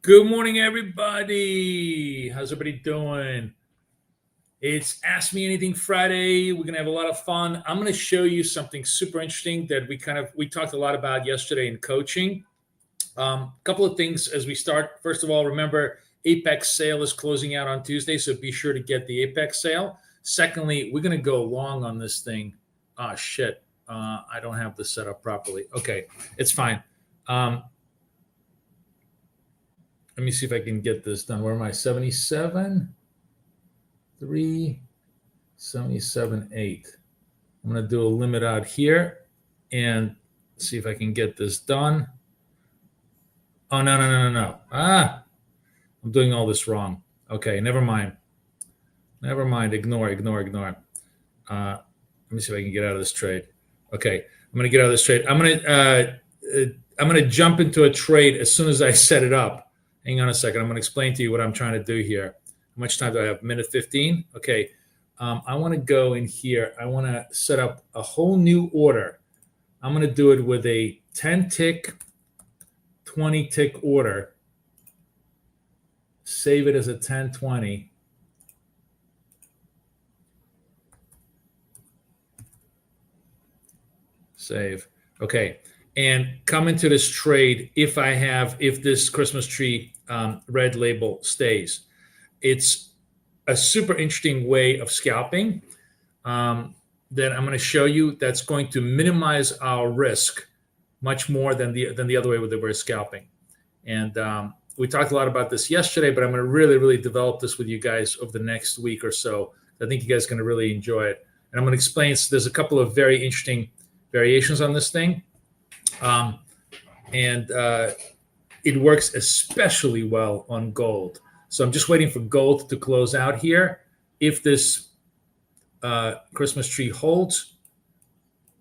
Good morning, everybody. How's everybody doing? It's Ask Me Anything Friday. We're gonna have a lot of fun. I'm gonna show you something super interesting that we talked a lot about yesterday in coaching. A couple of things as we start. First of all, remember Apex sale is closing out on Tuesday, so be sure to get the Apex sale. Secondly, we're gonna go long on this thing. Oh shit, I don't have this set up properly. Okay, it's fine. Let me see if I can get this done. Where am I? 77, 3, 77, 8. I'm going to do a limit out here and see if I can get this done. Oh, no. I'm doing all this wrong. Okay, never mind. Ignore. Let me see if I can get out of this trade. Okay, I'm going to get out of this trade. I'm going to jump into a trade as soon as I set it up. Hang on a second. I'm going to explain to you what I'm trying to do here. How much time do I have? Minute 15? Okay. I want to go in here. I want to set up a whole new order. I'm going to do it with a 10-tick, 20-tick order. Save it as a 10-20. Save. Okay. And come into this trade if this Christmas tree red label stays. It's a super interesting way of scalping that I'm going to show you that's going to minimize our risk much more than the other way with the we're scalping. And we talked a lot about this yesterday, but I'm going to really develop this with you guys over the next week or so. I think you guys are going to really enjoy it. And I'm going to explain, so there's a couple of very interesting variations on this thing. It works especially well on gold. So I'm just waiting for gold to close out here. If this Christmas tree holds,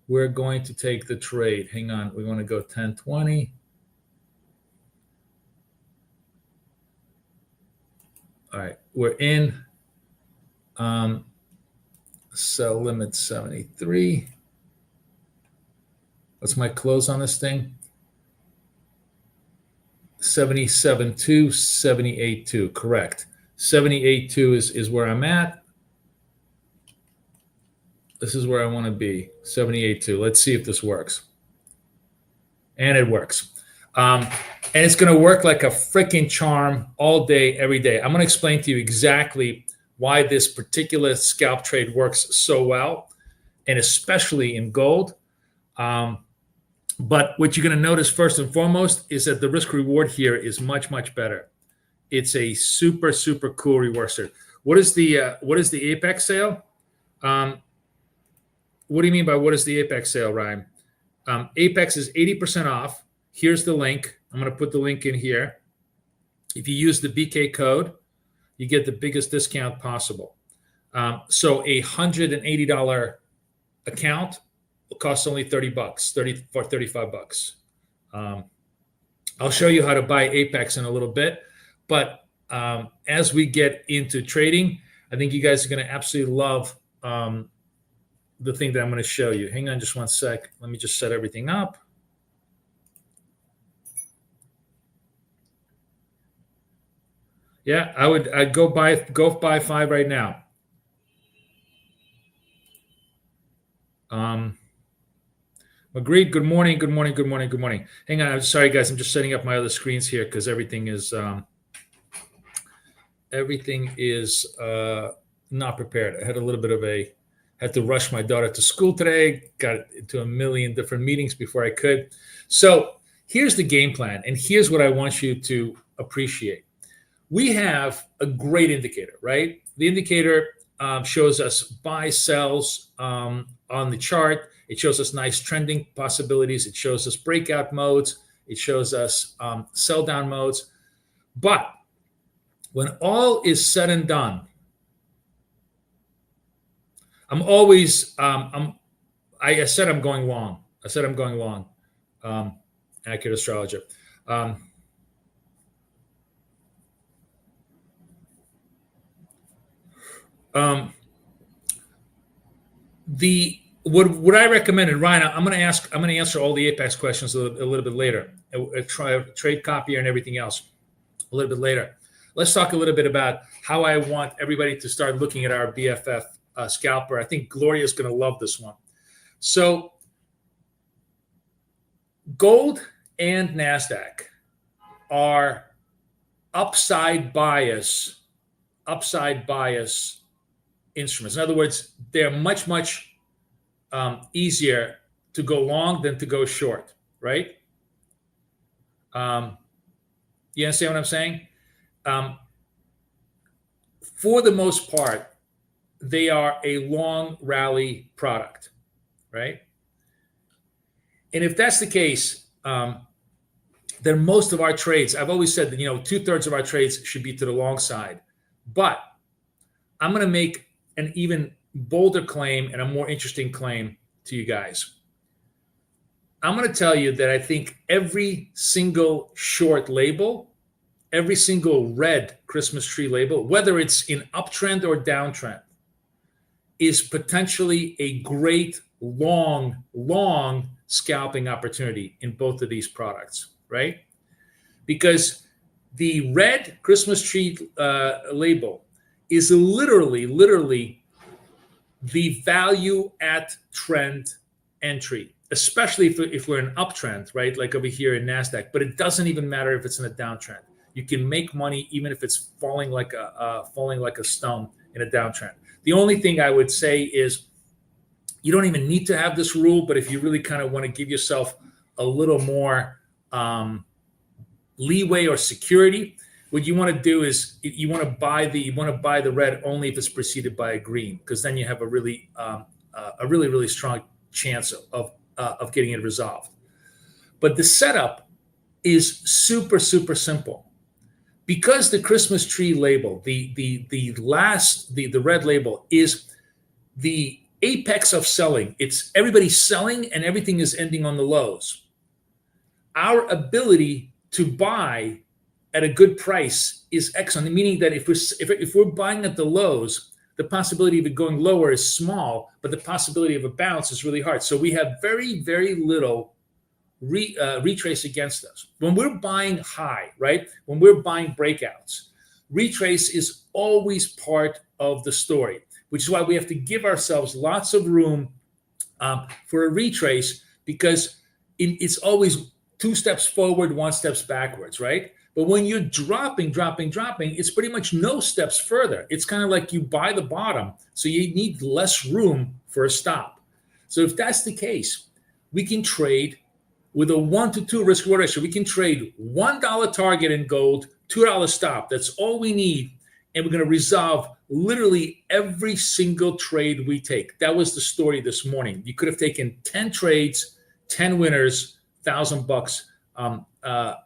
we're going to take the trade. Hang on, we want to go 10-20. All right, we're in. Sell limit 73. What's my close on this thing? 77.2, 78.2, correct. 78.2 is where I'm at. This is where I want to be, 78.2. Let's see if this works. And it works. And it's going to work like a freaking charm all day, every day. I'm going to explain to you exactly why this particular scalp trade works so well, and especially in gold. But what you're going to notice first and foremost is that the risk reward here is much better. It's a super cool reverser. What is the Apex sale? What do you mean by what is the Apex sale, Ryan? Apex is 80% off. Here's the link. I'm going to put the link in here. If you use the BK code, you get the biggest discount possible. So a $180 account will cost only $30, 35 bucks. I'll show you how to buy Apex in a little bit, but as we get into trading, I think you guys are going to absolutely love the thing that I'm going to show you. Hang on just one sec. Let me just set everything up. Yeah, I'd go buy 5 right now. Agreed. Good morning. Hang on. I'm sorry, guys. I'm just setting up my other screens here because everything is not prepared. I had a little bit of had to rush my daughter to school today. Got into a million different meetings before I could. So here's the game plan, and here's what I want you to appreciate. We have a great indicator, right? The indicator shows us buy, sells on the chart. It shows us nice trending possibilities. It shows us breakout modes. It shows us sell down modes. But when all is said and done, I'm always, I said I'm going long. Accurate astrologer. What I recommend, and Ryan, I'm going to answer all the Apex questions a little bit later. A trade copier and everything else. a little bit later. Let's talk a little bit about how I want everybody to start looking at our BFF scalper. I think Gloria's going to love this one. So gold and Nasdaq are upside bias instruments. In other words, they're much easier to go long than to go short, right? You understand what I'm saying? For the most part, they are a long rally product, right? And if that's the case, then most of our trades, I've always said that, 2/3 of our trades should be to the long side. But I'm going to make an even bolder claim and a more interesting claim to you guys. I'm going to tell you that I think every single short label, every single red Christmas tree label, whether it's in uptrend or downtrend, is potentially a great long scalping opportunity in both of these products, right? Because the red Christmas tree label is literally the value at trend entry, especially if we're in uptrend, right? Like over here in Nasdaq. But it doesn't even matter if it's in a downtrend. You can make money even if it's falling like a stone in a downtrend. The only thing I would say is you don't even need to have this rule, but if you really kind of want to give yourself a little more leeway or security, what you want to do is you want to buy the red only if it's preceded by a green, because then you have a really strong chance of getting it resolved. But the setup is super simple. Because the Christmas tree label, the red label, is the apex of selling. It's everybody's selling and everything is ending on the lows. Our ability to buy at a good price is excellent, meaning that if we're buying at the lows, the possibility of it going lower is small, but the possibility of a bounce is really hard. So we have very little retrace against us. When we're buying high, right? When we're buying breakouts, retrace is always part of the story, which is why we have to give ourselves lots of room for a retrace, because it's always 2 steps forward, 1 step backwards, right? But when you're dropping, it's pretty much no steps further. It's kind of like you buy the bottom, so you need less room for a stop. So if that's the case, we can trade with a 1-to-2 risk reward ratio. We can trade $1 target in gold, $2 stop. That's all we need. And we're going to resolve literally every single trade we take. That was the story this morning. You could have taken 10 trades, 10 winners, $1,000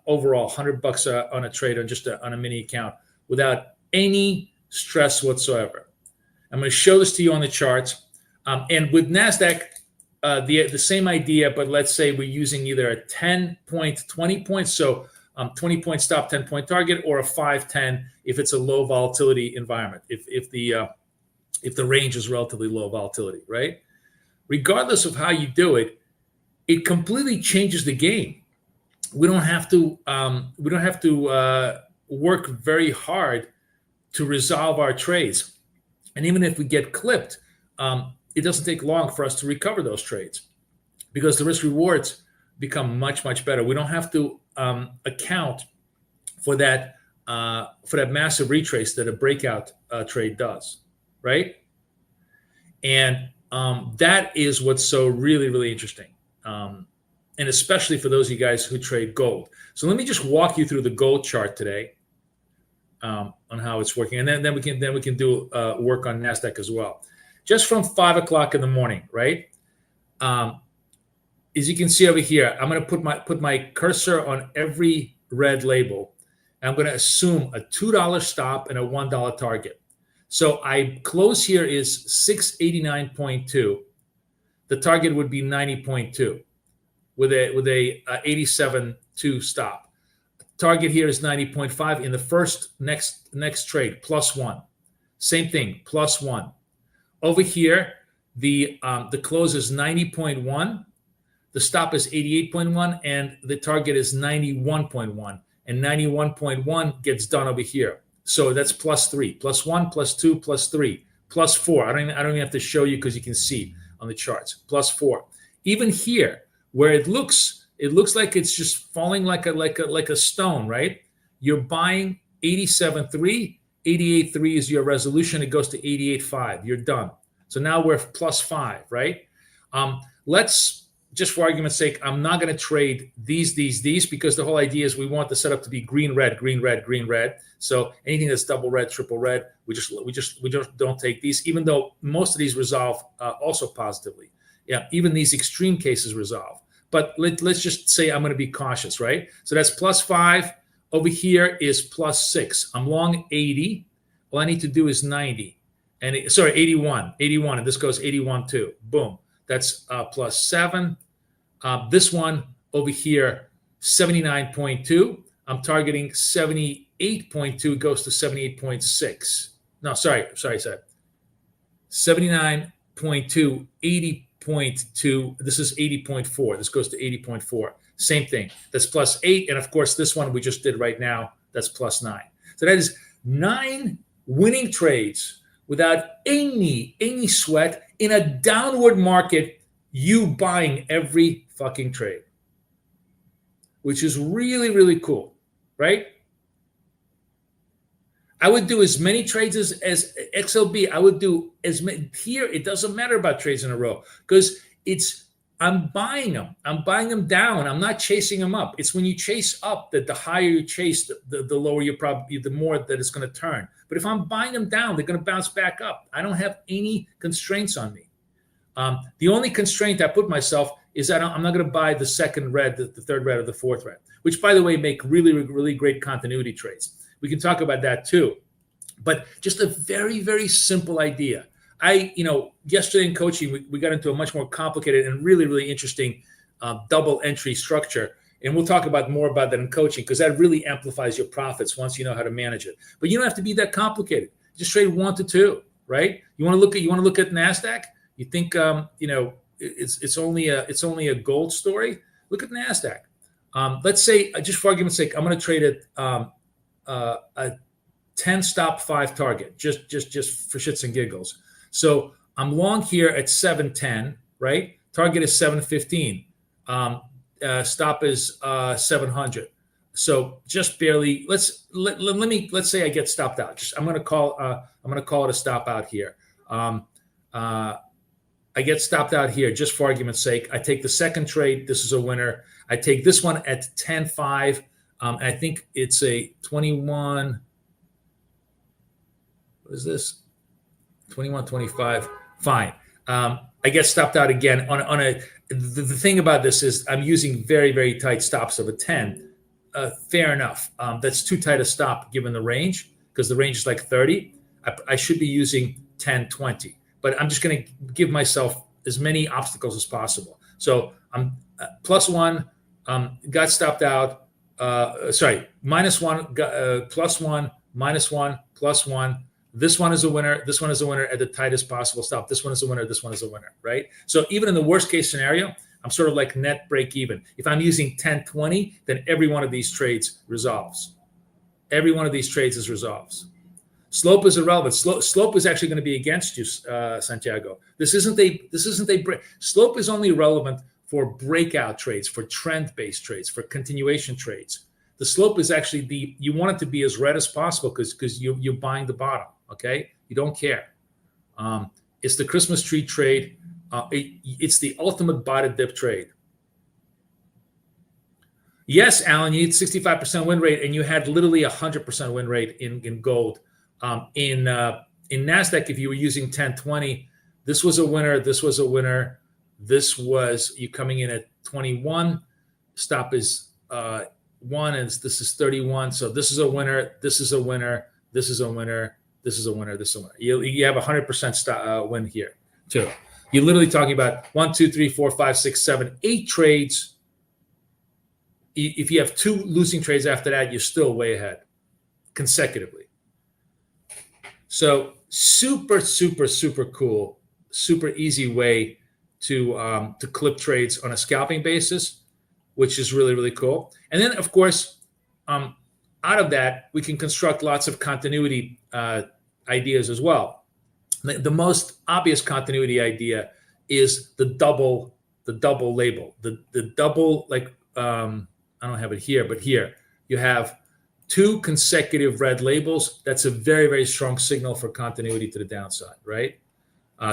overall, $100 on a trade on just on a mini account without any stress whatsoever. I'm going to show this to you on the charts. And with Nasdaq, the same idea, but let's say we're using either a 10-point, 20 points, so 20-point stop, 10-point target, or a 5-10 if it's a low volatility environment, if the range is relatively low volatility, right? Regardless of how you do it, it completely changes the game. We don't have to work very hard to resolve our trades, and even if we get clipped, it doesn't take long for us to recover those trades because the risk rewards become much better. We don't have to account for that massive retrace that a breakout trade does, right? And that is what's so really interesting, and especially for those of you guys who trade gold. So let me just walk you through the gold chart today on how it's working, and then we can do work on Nasdaq as well. Just from 5 o'clock in the morning, right? As you can see over here, I'm going to put my cursor on every red label. And I'm going to assume a $2 stop and a $1 target. So I close here is 689.2. The target would be 90.2 with a 87.2 stop. Target here is 90.5 in the first next trade, +1. Same thing, +1. Over here, the close is 90.1, the stop is 88.1, and the target is 91.1. and 91.1 gets done over here. So that's +3, +1, +2, +3, +4. I don't even have to show you because you can see on the charts. +4. Even here, where it looks like it's just falling like a stone, right? You're buying 87.3, 88.3 is your resolution. It goes to 88.5. You're done. So now we're +5, right? Let's just for argument's sake, I'm not going to trade these, because the whole idea is we want the setup to be green, red, green, red, green, red. So anything that's double red, triple red, we just don't take these, even though most of these resolve also positively. Yeah, even these extreme cases resolve. But let's just say I'm going to be cautious, right? So that's +5. Over here is +6. I'm long 80. All I need to do is 90. And 81, and this goes 81 too. Boom. That's +7. This one over here, 79.2. I'm targeting 78.2. Goes to 78.6. No, sorry. 79.2, 80.2. This is 80.4. This goes to 80.4. Same thing. That's +8. And of course, this one we just did right now, that's +9. So that is 9 winning trades without any sweat in a downward market, you buying every fucking trade, which is really, really cool, right? I would do as many trades as XLB. I would do as many here. It doesn't matter about trades in a row because I'm buying them. I'm buying them down. I'm not chasing them up. It's when you chase up that the higher you chase, the lower you probably, the more that it's going to turn. But if I'm buying them down, they're going to bounce back up. I don't have any constraints on me. The only constraint I put myself is that I'm not going to buy the second red, the third red, or the fourth red, which, by the way, make really, really great continuity trades. We can talk about that too. But just a very, very simple idea. Yesterday in coaching, we got into a much more complicated and really, really interesting double entry structure. And we'll talk more about that in coaching because that really amplifies your profits once you know how to manage it. But you don't have to be that complicated. Just trade 1 to 2, right? You want to look at Nasdaq? You think it's only a gold story? Look at Nasdaq. Let's say, just for argument's sake, I'm going to trade it a 10 stop 5 target, just for shits and giggles. So I'm long here at 710, right? Target is 715. Stop is 700. So just barely. Let's say I get stopped out. I'm going to call it a stop out here. I get stopped out here just for argument's sake. I take the second trade. This is a winner. I take this one at 10.5. I think it's a 21. What is this? 21.25. Fine. I get stopped out again on a. The thing about this is I'm using very, very tight stops of a 10. Fair enough. That's too tight a stop given the range because the range is like 30. I should be using 10, 20. But I'm just going to give myself as many obstacles as possible. So I'm +1, got stopped out. -1, +1, -1, +1. This one is a winner. This one is a winner at the tightest possible stop. This one is a winner. This one is a winner, right? So even in the worst case scenario, I'm sort of like net break even. If I'm using 10, 20, then every one of these trades resolves. Every one of these trades resolves. Slope is irrelevant. Slope is actually going to be against you, Santiago. This isn't a break. Slope is only relevant for breakout trades, for trend-based trades, for continuation trades. The slope is actually you want it to be as red as possible because you're buying the bottom. Okay, you don't care. It's the Christmas tree trade. It's the ultimate buy to dip trade. Yes, Alan, you need 65% win rate, and you had literally 100% win rate in gold. In Nasdaq, if you were using 10-20, this was a winner. This was a winner. This was you coming in at 21. Stop is 1, and this is 31. So this is a winner. This is a winner. This is a winner. This is a winner. This is a winner. You have 100% win here too. You're literally talking about 1, 2, 3, 4, 5, 6, 7, 8 trades. If you have 2 losing trades after that, you're still way ahead consecutively. So super, super, super cool, super easy way to clip trades on a scalping basis, which is really, really cool. And then, of course, um, out of that, we can construct lots of continuity ideas as well. The most obvious continuity idea is the double label, the double, like, I don't have it here, but here you have 2 consecutive red labels. That's a very, very strong signal for continuity to the downside, right?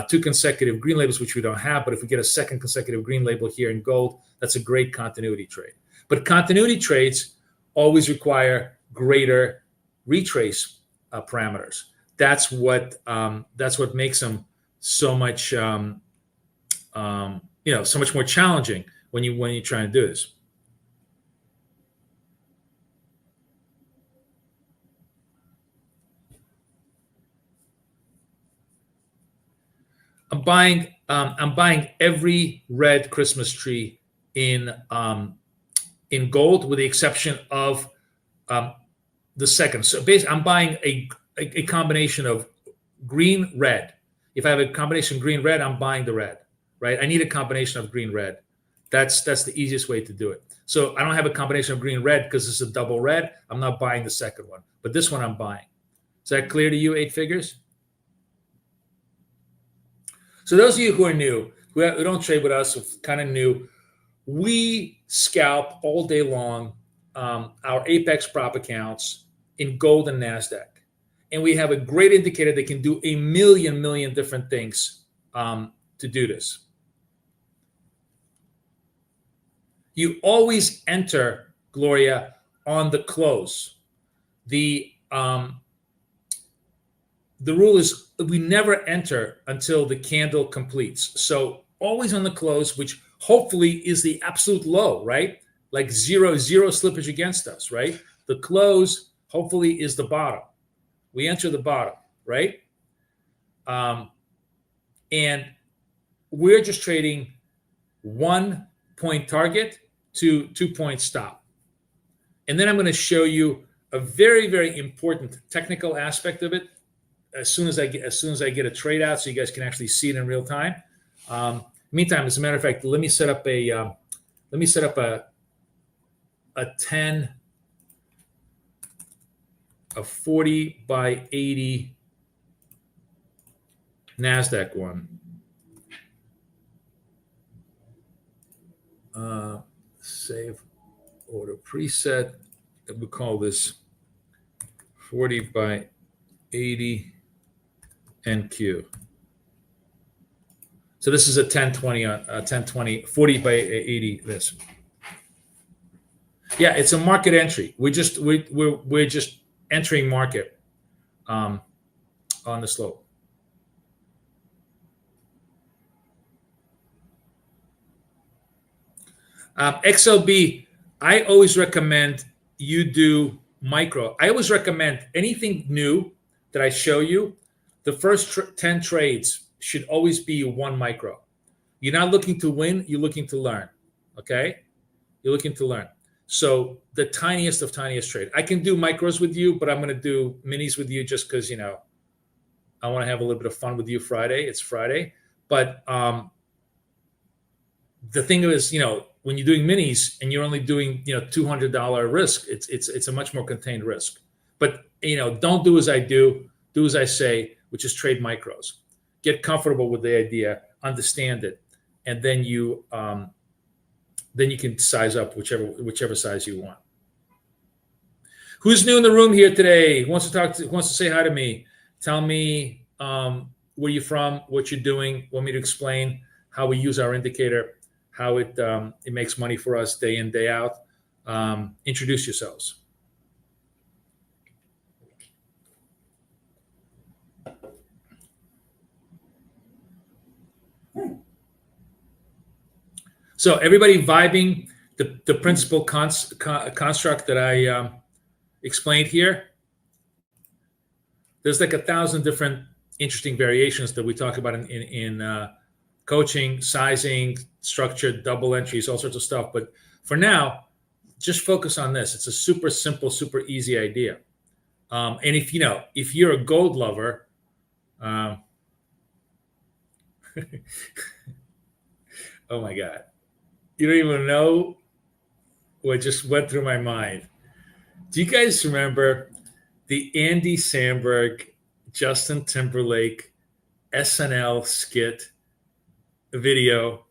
2 consecutive green labels, which we don't have, but if we get a second consecutive green label here in gold, that's a great continuity trade. But continuity trades always require greater retrace parameters. That's what makes them so much so much more challenging when you're trying to do this. I'm buying every red Christmas tree in gold, with the exception of the second. So basically, I'm buying a combination of green red. If I have a combination green red, I'm buying the red, right? I need a combination of green red. That's the easiest way to do it. So I don't have a combination of green red because it's a double red. I'm not buying the second one, but this one I'm buying. Is that clear to you, 8 figures? So those of you who are new, who don't trade with us, who kind of new, we scalp all day long our Apex prop accounts in gold and Nasdaq. And we have a great indicator that can do a million different things to do this. You always enter, Gloria, on the close. The rule is we never enter until the candle completes. So always on the close, which hopefully is the absolute low, right? Like zero slippage against us, right? The close hopefully is the bottom. We enter the bottom, right? And we're just trading 1 point target to 2 point stop. And then I'm going to show you a very, very important technical aspect of it as soon as I get a trade out, so you guys can actually see it in real time. Meantime, as a matter of fact, let me set up a 10, a 40 by 80 Nasdaq one. Save order preset. We call this 40 by 80 NQ. So this is a 1020 on 1020, 40 by 80. This. Yeah, it's a market entry. We're just entering market on the slope. XLB, I always recommend you do micro. I always recommend anything new that I show you, the first 10 trades should always be 1 micro. You're not looking to win, you're looking to learn, okay? You're looking to learn. So the tiniest of tiniest trade. I can do micros with you, but I'm going to do minis with you just because, I want to have a little bit of fun with you Friday. It's Friday. But the thing is, when you're doing minis and you're only doing, $200 risk, it's a much more contained risk. But, don't do as I do as I say, which is trade micros. Get comfortable with the idea, understand it, and then you can size up whichever size you want. Who's new in the room here today? Who wants to say hi to me? Tell me where you're from, what you're doing. Want me to explain how we use our indicator, how it makes money for us day in, day out. Introduce yourselves. So everybody vibing the principal construct that I explained here? There's like 1,000 different interesting variations that we talk about in coaching, sizing, structure, double entries, all sorts of stuff. But for now, just focus on this. It's a super simple, super easy idea. And if you're a gold lover, oh my God. You don't even know what just went through my mind. Do you guys remember the Andy Samberg, Justin Timberlake SNL skit video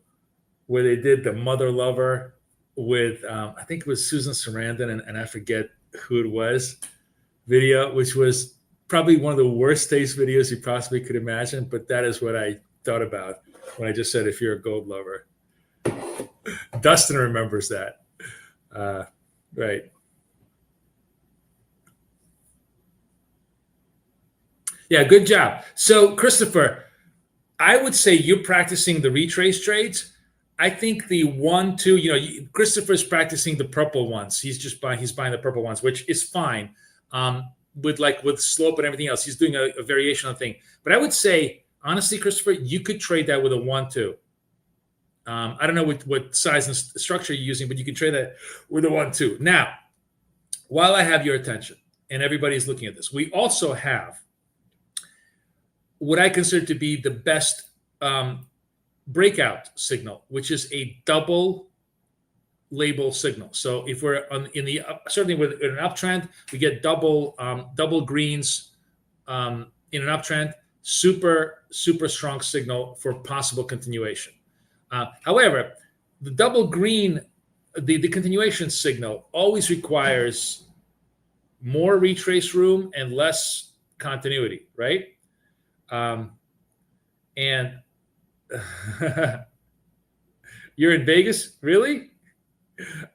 where they did the mother lover with, I think it was Susan Sarandon and I forget who it was, video, which was probably one of the worst taste videos you possibly could imagine. But that is what I thought about when I just said, if you're a gold lover. Dustin remembers that. Right. Yeah, good job. So, Christopher, I would say you're practicing the retrace trades. I think the 1, 2, Christopher's practicing the purple ones. He's buying the purple ones, which is fine. With slope and everything else, he's doing a variation on the thing. But I would say, honestly, Christopher, you could trade that with a 1-2. I don't know what size and structure you're using, but you can trade that with a 1-2. Now, while I have your attention and everybody's looking at this, we also have what I consider to be the best breakout signal, which is a double label signal. So if we're certainly with an uptrend, we get double greens in an uptrend. Super strong signal for possible continuation. However, the double green, the continuation signal always requires more retrace room and less continuity, right? And you're in Vegas, really?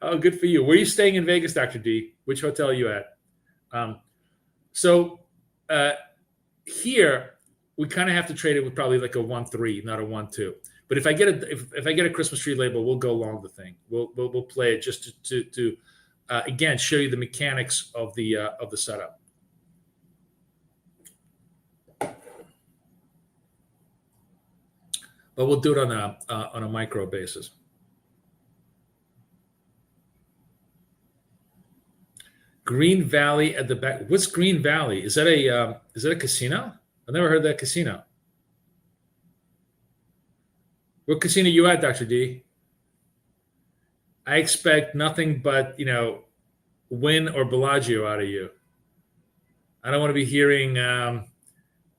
Oh, good for you. Where are you staying in Vegas, Dr. D? Which hotel are you at? Here we kind of have to trade it with probably like a 1-3, not a 1-2. But if I get a Christmas tree label, we'll go along the thing. We'll play it just to again show you the mechanics of the setup. But we'll do it on a micro basis. Green Valley at the back. What's Green Valley? Is that a casino? I've never heard of that casino. What casino you at, Dr. D? I expect nothing but, Wynn or Bellagio out of you. I don't want to be hearing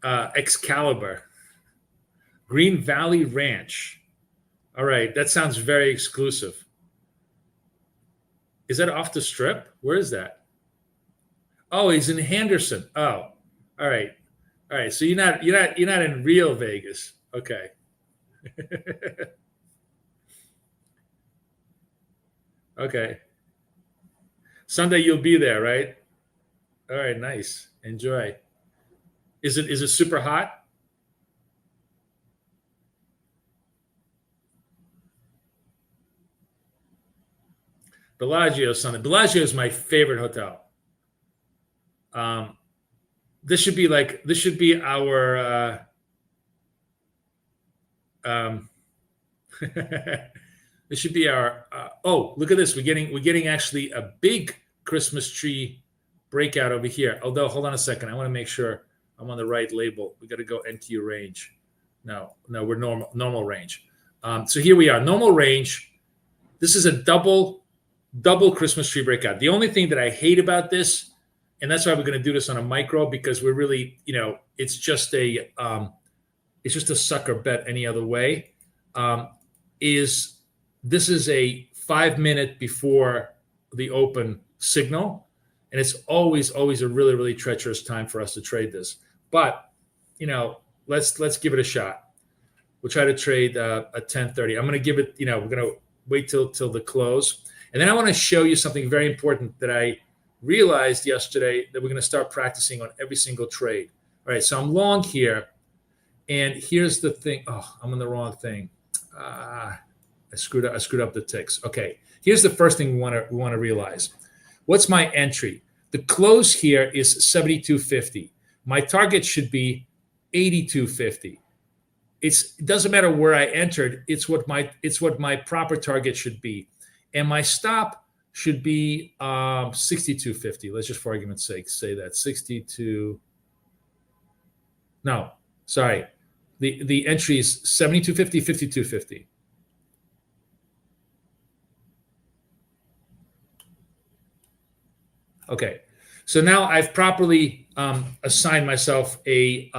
Excalibur. Green Valley Ranch. All right, that sounds very exclusive. Is that off the strip? Where is that? Oh, he's in Henderson. Oh, all right. So you're not in real Vegas. Okay. Okay. Sunday you'll be there, right? All right, nice. Enjoy. Is it super hot? Bellagio Sunday. Bellagio is my favorite hotel. This should be our this should be our oh, look at this. We're getting actually a big Christmas tree breakout over here. Although, hold on a second. I want to make sure I'm on the right label. We got to go NTU range. No, we're normal range. So here we are, normal range. This is a double Christmas tree breakout. The only thing that I hate about this, and that's why we're going to do this on a micro, because we're really, it's just a sucker bet any other way. Is this is a 5-minute before the open signal, and it's always a really, really treacherous time for us to trade this. But let's give it a shot. We'll try to trade at 10:30. I'm going to give it. We're going to wait till the close, and then I want to show you something very important that I realized yesterday that we're going to start practicing on every single trade. All right, so I'm long here, and here's the thing. Oh, I'm on the wrong thing. I screwed up the ticks. Okay, here's the first thing we want to realize. What's my entry? The close here is 72.50. My target should be 82.50. It doesn't matter where I entered. It's what my proper target should be, and my stop should be 62.50. Let's just, for argument's sake, say that 62. No, sorry. The entry is 72.50, 52.50. Okay, so now I've properly assigned myself a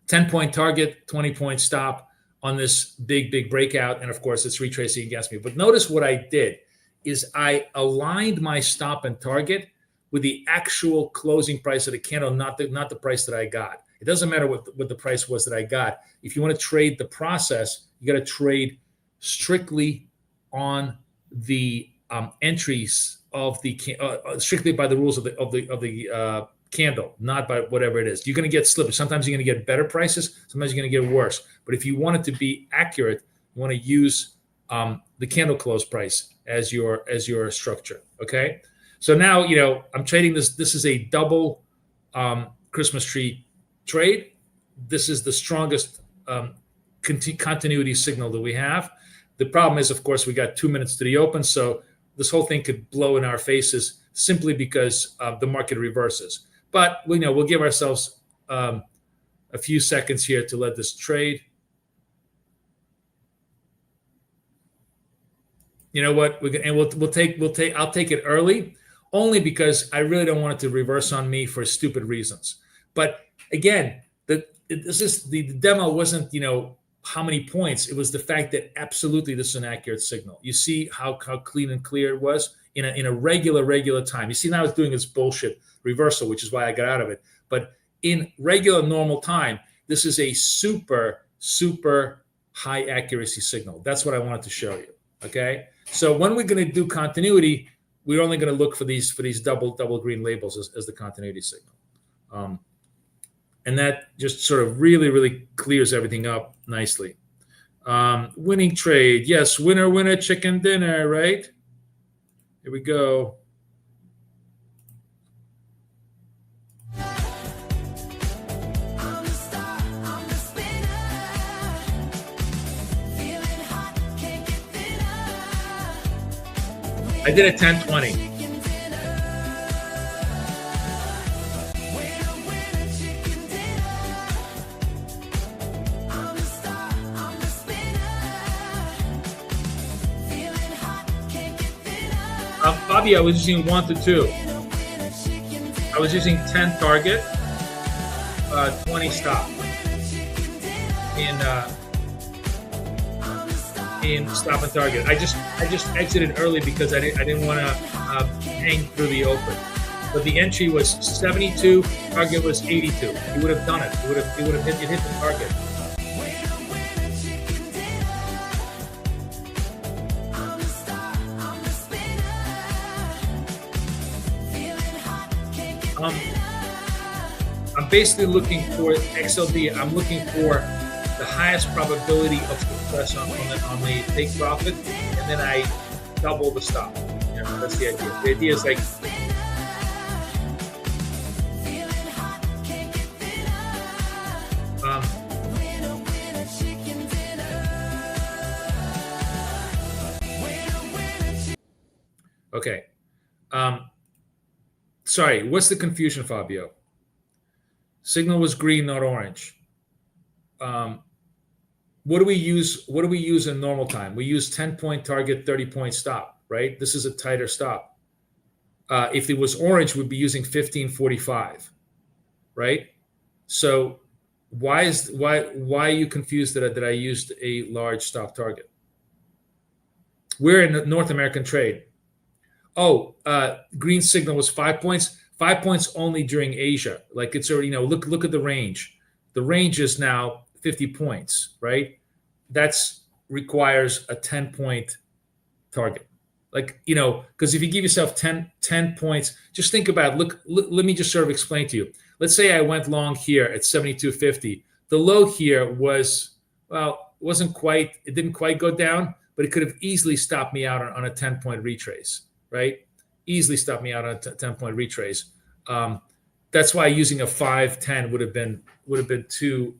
10-point target, 20-point stop on this big breakout, and of course it's retracing against me. But notice what I did is I aligned my stop and target with the actual closing price of the candle, not the price that I got. It doesn't matter what the price was that I got. If you want to trade the process, you got to trade strictly on the entries of the strictly by the rules of the candle, not by whatever it is. You're going to get slippage. Sometimes you're going to get better prices. Sometimes you're going to get worse. But if you want it to be accurate, you want to use the candle close price as your structure. Okay. So now I'm trading this. This is a double Christmas tree trade. This is the strongest continuity signal that we have. The problem is, of course, we got 2 minutes to the open, so this whole thing could blow in our faces simply because the market reverses. But we'll give ourselves a few seconds here to let this trade. You know what? I'll take it early, only because I really don't want it to reverse on me for stupid reasons. But again, the demo wasn't how many points. It was the fact that absolutely this is an accurate signal. You see how clean and clear it was in a regular time. You see now it's doing its bullshit reversal, which is why I got out of it. But in regular normal time, this is a super high accuracy signal. That's what I wanted to show you. Okay, so when we're going to do continuity, we're only going to look for these double green labels as the continuity signal. And that just sort of really clears everything up nicely. Winning trade. Yes, winner, chicken dinner, right? Here we go. I did a 10-20. Bobby, I was using 1 to 2. I was using 10 target, 20 stop in stop and target. I just exited early because I didn't want to hang through the open. But the entry was 72, target was 82. You would have done it. It would have hit the target. I'm basically looking for XLD. I'm looking for the highest probability of success on the take profit, and then I double the stop. That's the idea. The idea is like okay. Sorry, what's the confusion, Fabio? Signal was green, not orange. What do we use? What do we use in normal time? We use 10-point target, 30-point stop, right? This is a tighter stop. If it was orange, we'd be using 1545, right? So why are you confused that I used a large stop target? We're in the North American trade. Oh, green signal was 5 points. 5 points only during Asia. Like it's already, look at the range. The range is now 50 points, right? That's requires a 10-point target. Like, because if you give yourself 10 points, just think about it. Let me just sort of explain to you. Let's say I went long here at 72.50. The low here was, it didn't quite go down, but it could have easily stopped me out on a 10-point retrace. Right? Easily stopped me out on a 10-point retrace. That's why using a 5-10 would have been too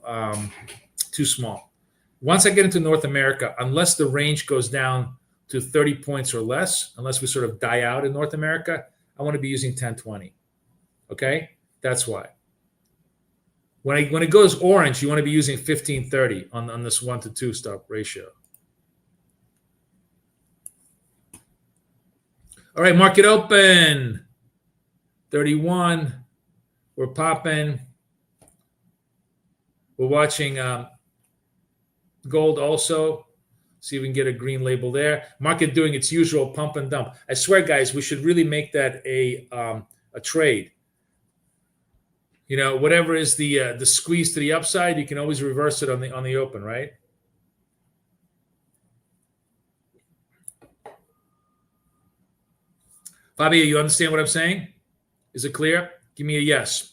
small. Once I get into North America, unless the range goes down to 30 points or less, unless we sort of die out in North America, I want to be using 10-20. Okay? That's why. When it goes orange, you want to be using 15-30 on this 1 to 2 stop ratio. All right, market open. 31. We're popping. We're watching gold also. See if we can get a green label there. Market doing its usual pump and dump. I swear, guys, we should really make that a trade. You know, whatever is the squeeze to the upside, you can always reverse it on the open, right? Fabio, you understand what I'm saying? Is it clear? Give me a yes.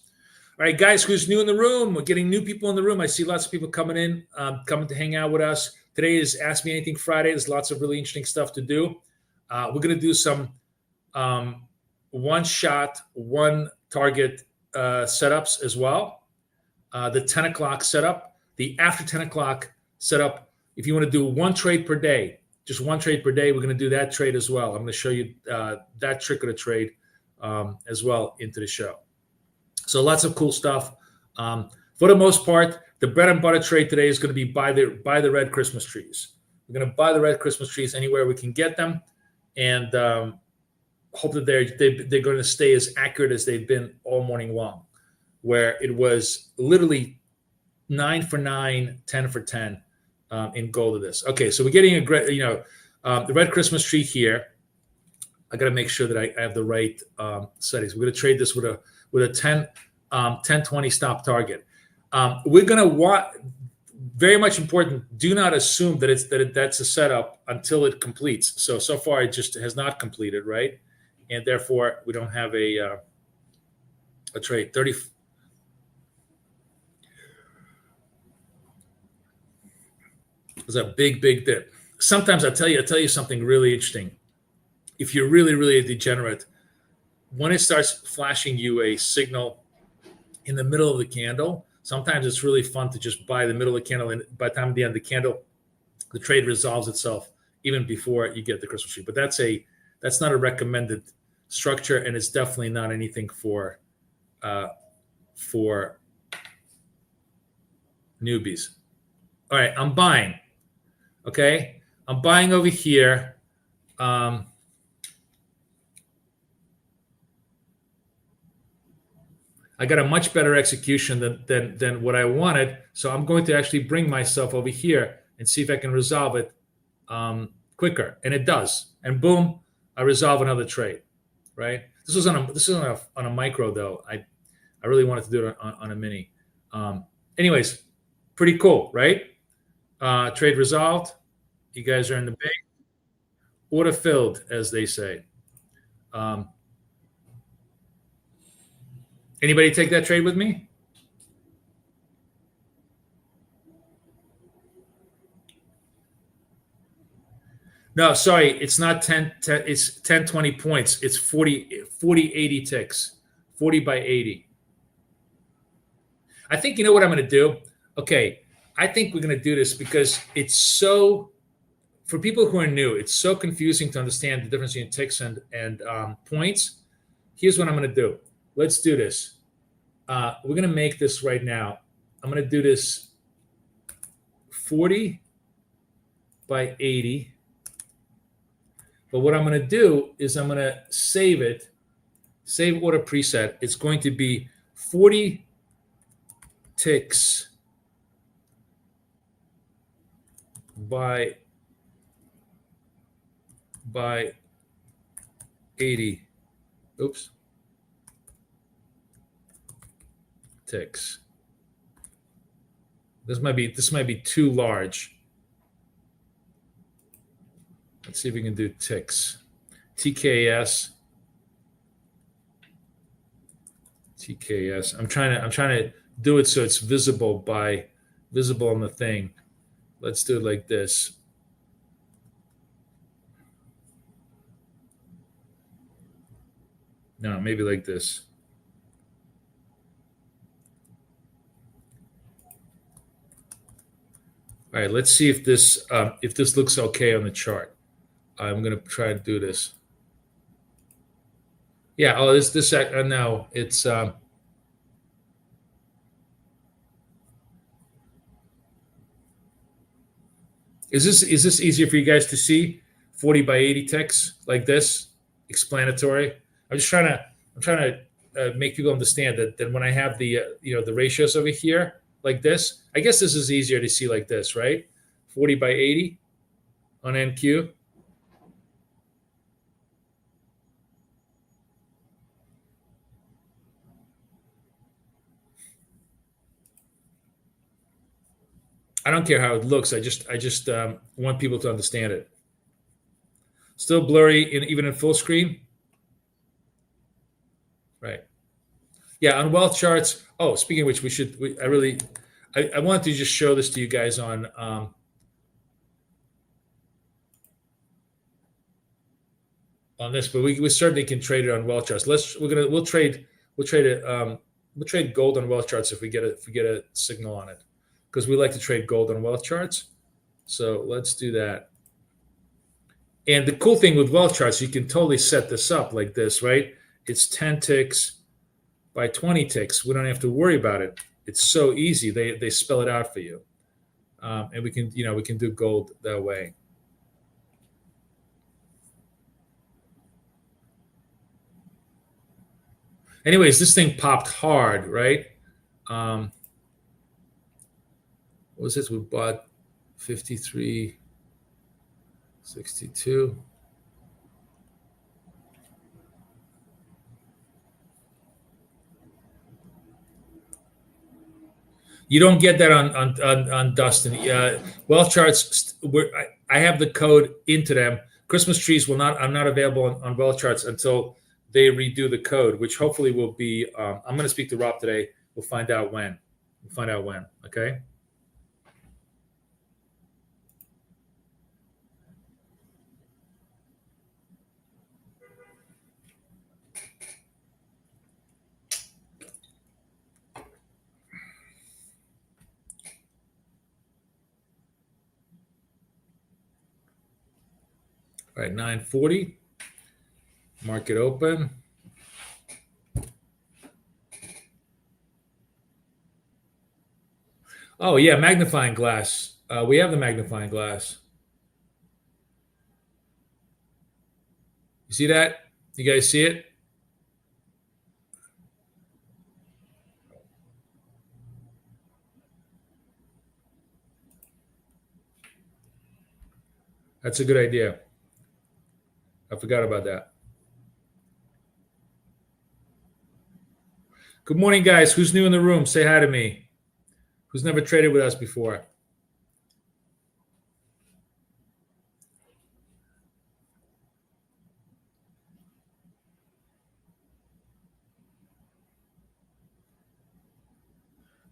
All right, guys, who's new in the room? We're getting new people in the room. I see lots of people coming in, coming to hang out with us. Today is Ask Me Anything Friday. There's lots of really interesting stuff to do. We're going to do some one-shot, one-target setups as well. The 10 o'clock setup, the after 10 o'clock setup. If you want to do one trade per day, just one trade per day, we're going to do that trade as well. I'm going to show you that trick of the trade as well into the show. So lots of cool stuff. For the most part, the bread and butter trade today is going to be buy the red Christmas trees. We're going to buy the red Christmas trees anywhere we can get them, and hope that they're going to stay as accurate as they've been all morning long, where it was literally 9 for 9, 10 for 10 in gold of this. Okay, so we're getting a great, the red Christmas tree here. I got to make sure that I have the right settings. We're going to trade this with a 10-20 stop target. We're going to want, very much important, do not assume that that's a setup until it completes. So far it just has not completed, right? And therefore we don't have a trade. 30. There's a big dip. Sometimes I'll tell you something really interesting. If you're really a degenerate, when it starts flashing you a signal in the middle of the candle, sometimes it's really fun to just buy the middle of the candle, and by the time the end of the candle, the trade resolves itself even before you get the Christmas tree. But that's not a recommended structure, and it's definitely not anything for newbies. All right, I'm buying. Okay, I'm buying over here. I got a much better execution than what I wanted. So I'm going to actually bring myself over here and see if I can resolve it quicker. And it does. And boom, I resolve another trade, right? This is on a micro though. I really wanted to do it on a mini. Anyways, pretty cool, right? Trade resolved. You guys are in the bank. Order filled, as they say. Anybody take that trade with me? No, sorry, it's not 10, it's 10, 20 points. It's 40, 80 ticks, 40 by 80. I think you know what I'm going to do? Okay, I think we're going to do this because it's so, for people who are new, it's so confusing to understand the difference between ticks and points. Here's what I'm going to do. Let's do this. We're going to make this right now. I'm going to do this 40 by 80. But what I'm going to do is I'm going to save it, save order preset. It's going to be 40 ticks by 80. Oops. Ticks. This might be too large. Let's see if we can do ticks. TKS. I'm trying to do it so it's visible on the thing. Let's do it like this. No, maybe like this. All right, let's see if this looks okay on the chart. I'm gonna try to do this. Yeah. Oh, this. No, it's. Is this easier for you guys to see? 40 by 80 ticks like this, explanatory. I'm trying to make people understand that when I have the the ratios over here like this, I guess this is easier to see like this, right? 40 by 80 on NQ. I don't care how it looks. I just want people to understand it. Still blurry even in full screen. Right. Yeah, on wealth charts. Oh, speaking of which, I wanted to just show this to you guys on this, but we certainly can trade it on wealth charts. We'll trade it. We'll trade gold on wealth charts if we get a signal on it, because we like to trade gold on wealth charts. So let's do that. And the cool thing with wealth charts, you can totally set this up like this, right? It's 10 ticks by 20 ticks. We don't have to worry about it. It's so easy. They spell it out for you, and we can do gold that way. Anyways, this thing popped hard, right? What was this? We bought 53.62. You don't get that on Dustin. Wealth charts. I have the code into them. Christmas trees I'm not available on wealth charts until they redo the code, which hopefully will be. I'm going to speak to Rob today. We'll find out when. Okay. All right, 9:40. Market open. Oh yeah, magnifying glass. We have the magnifying glass. You see that? You guys see it? That's a good idea. I forgot about that. Good morning, guys. Who's new in the room? Say hi to me. Who's never traded with us before?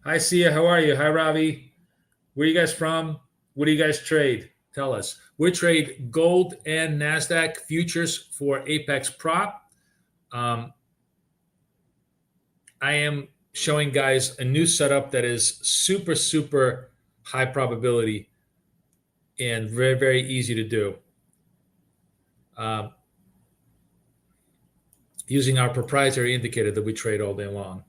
Hi, Sia. How are you? Hi, Ravi. Where are you guys from? What do you guys trade? Tell us. We trade gold and Nasdaq futures for Apex Prop. I am showing guys a new setup that is super, super high probability and very, very easy to do. Using our proprietary indicator that we trade all day long.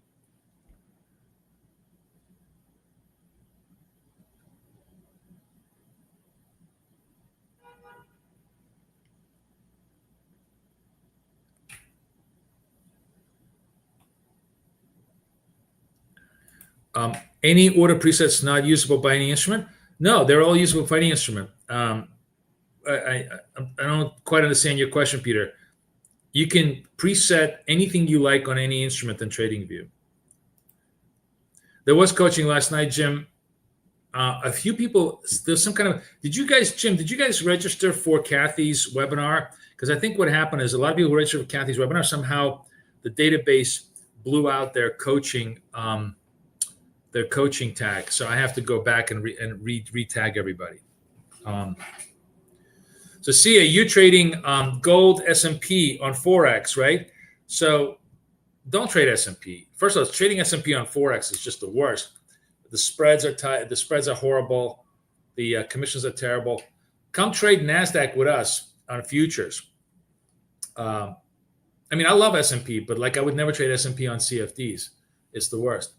Any order presets not usable by any instrument? No, they're all usable by any instrument. I don't quite understand your question, Peter. You can preset anything you like on any instrument in TradingView. There was coaching last night, Jim. A few people, there's some kind of, did you guys register for Kathy's webinar? Because I think what happened is a lot of people who registered for Kathy's webinar, somehow the database blew out their coaching tag. So I have to go back and re-tag everybody. So Sia, you're trading gold S&P on forex, right? So don't trade S&P. First of all, trading S&P on forex is just the worst. The spreads are tight. The spreads are horrible. The commissions are terrible. Come trade Nasdaq with us on futures. I mean, I love S&P, but I would never trade S&P on CFDs. It's the worst.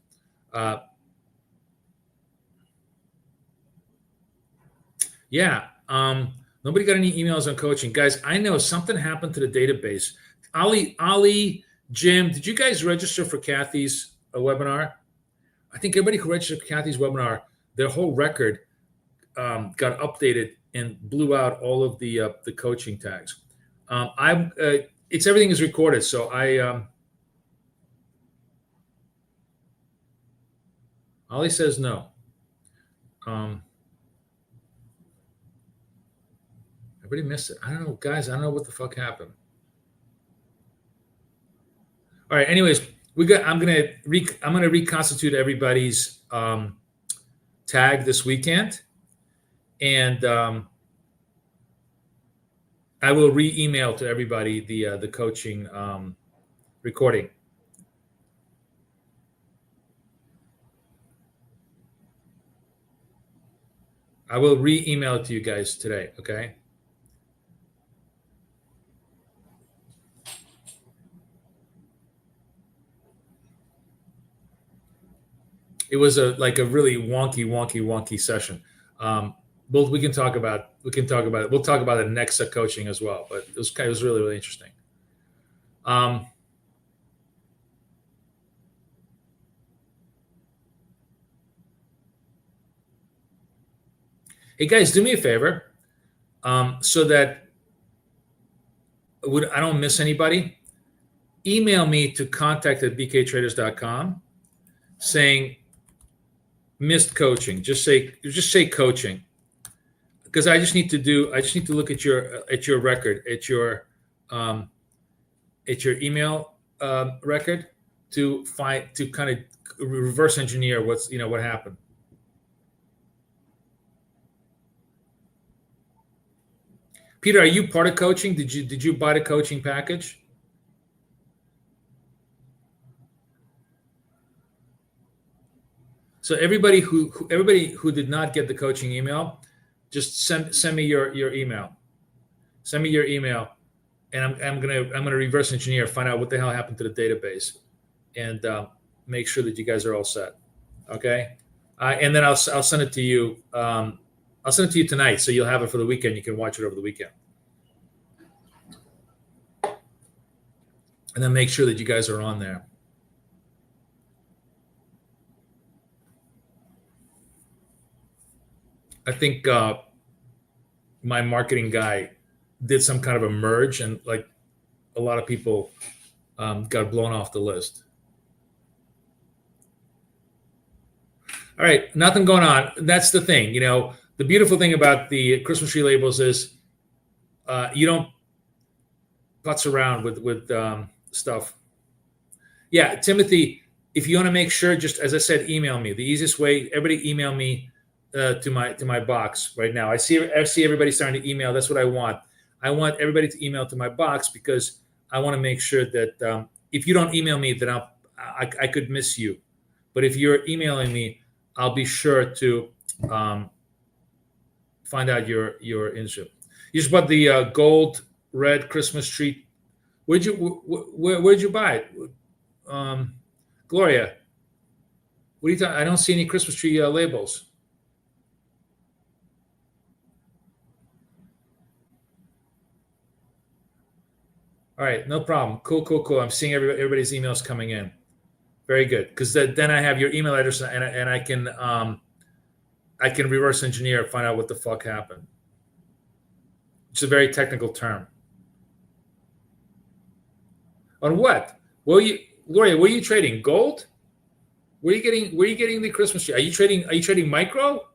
Yeah. Nobody got any emails on coaching, guys. I know something happened to the database. Ali Jim, did you guys register for Kathy's webinar? I think everybody who registered for Kathy's webinar, their whole record got updated and blew out all of the coaching tags. It's everything is recorded, so Ollie says no. Everybody missed it. I don't know, guys. I don't know what the fuck happened. All right. Anyways, I'm gonna reconstitute everybody's tag this weekend, and I will re-email to everybody the coaching recording. I will re-email it to you guys today. Okay. It was a really wonky session. We can talk about it. We'll talk about it next coaching as well. But it was really interesting. Hey guys, do me a favor, so that I don't miss anybody. Email me to contact@bktraders.com saying missed coaching. Just say coaching, because I just need to look at your record, at your email record to kind of reverse engineer what happened. Peter, are you part of coaching? Did you buy the coaching package? So everybody who did not get the coaching email, just send me your email. Send me your email, and I'm gonna reverse engineer, find out what the hell happened to the database, and make sure that you guys are all set. Okay, and then I'll send it to you. I'll send it to you tonight, so you'll have it for the weekend. You can watch it over the weekend, and then make sure that you guys are on there. I think my marketing guy did some kind of a merge, and like a lot of people got blown off the list. All right, nothing going on. That's the thing, the beautiful thing about the Christmas tree labels is you don't putz around with stuff. Yeah, Timothy, if you want to make sure, just as I said, email me. The easiest way, everybody email me to my box right now. I see everybody starting to email. That's what I want. I want everybody to email to my box, because I want to make sure that if you don't email me, then I could miss you. But if you're emailing me, I'll be sure to find out your interest. You just bought the gold red Christmas tree. Where'd you buy it? Gloria, what are you talking? I don't see any Christmas tree labels. All right, no problem. Cool. I'm seeing everybody's emails coming in. Very good, because then I have your email address, and I can reverse engineer, find out what the fuck happened. It's a very technical term. On what? Gloria, what are you trading? Gold? Where are you getting the Christmas tree? Are you trading micro?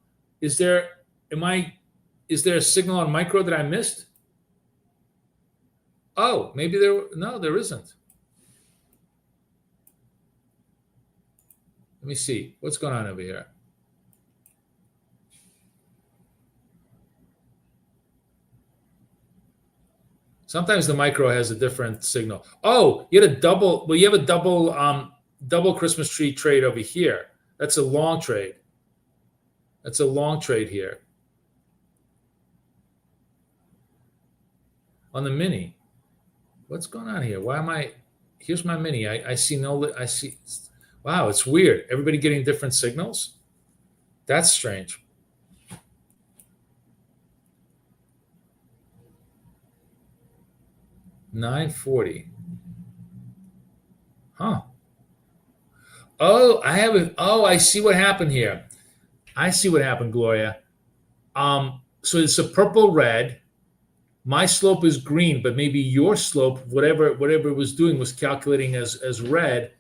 Is there a signal on micro that I missed? Oh, maybe there isn't. Let me see. What's going on over here? Sometimes the micro has a different signal. Oh, you have a double Christmas tree trade over here. That's a long trade. That's a long trade here. On the mini. What's going on here? Here's my mini. I see wow, it's weird. Everybody getting different signals? That's strange. $9.40. Oh, I have it. Oh, I see what happened here. I see what happened, Gloria. So it's a purple red. My slope is green, but maybe your slope, whatever it was doing, was calculating as red,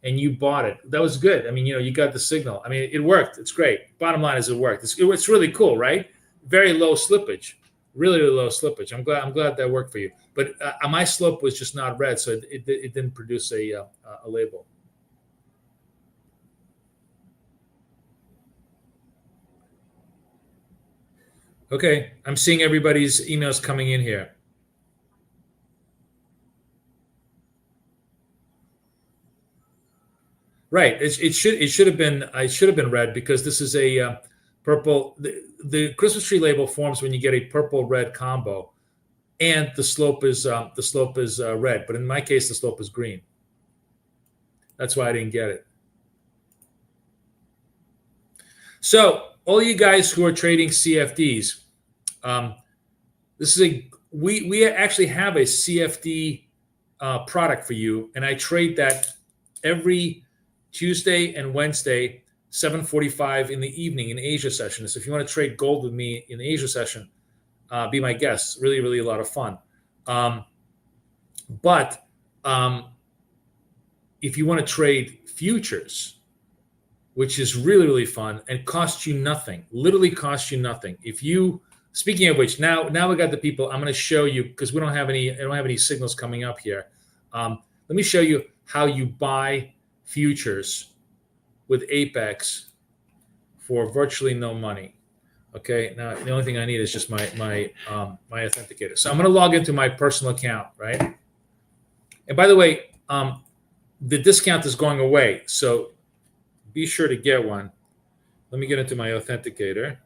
and you bought it. That was good. I mean, you got the signal. I mean, it worked. It's great. Bottom line is it worked. It's really cool, right? Very low slippage, really, really low slippage. I'm glad that worked for you. But my slope was just not red, so it didn't produce a label. Okay, I'm seeing everybody's emails coming in here. Right. It should have been red because this is a purple. The Christmas tree label forms when you get a purple red combo, and the slope is red. But in my case, the slope is green. That's why I didn't get it. So all you guys who are trading CFDs, this is we actually have a CFD product for you, and I trade that every Tuesday and Wednesday, 7:45 in the evening in Asia session. So if you want to trade gold with me in the Asia session, be my guest. Really, really a lot of fun. But if you want to trade futures, which is really, really fun and costs you nothing, literally costs you nothing. If you, speaking of which, now we got the people. I'm going to show you because I don't have any signals coming up here. Let me show you how you buy futures with Apex for virtually no money. Okay, now the only thing I need is just my authenticator. So I'm going to log into my personal account, right? And by the way, the discount is going away, so be sure to get one. Let me get into my authenticator.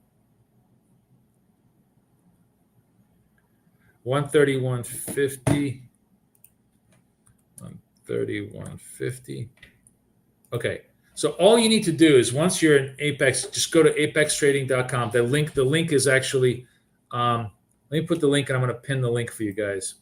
131.50. 131.50. Okay. So all you need to do is once you're in Apex, just go to apextrading.com. The link is actually, let me put the link and I'm going to pin the link for you guys.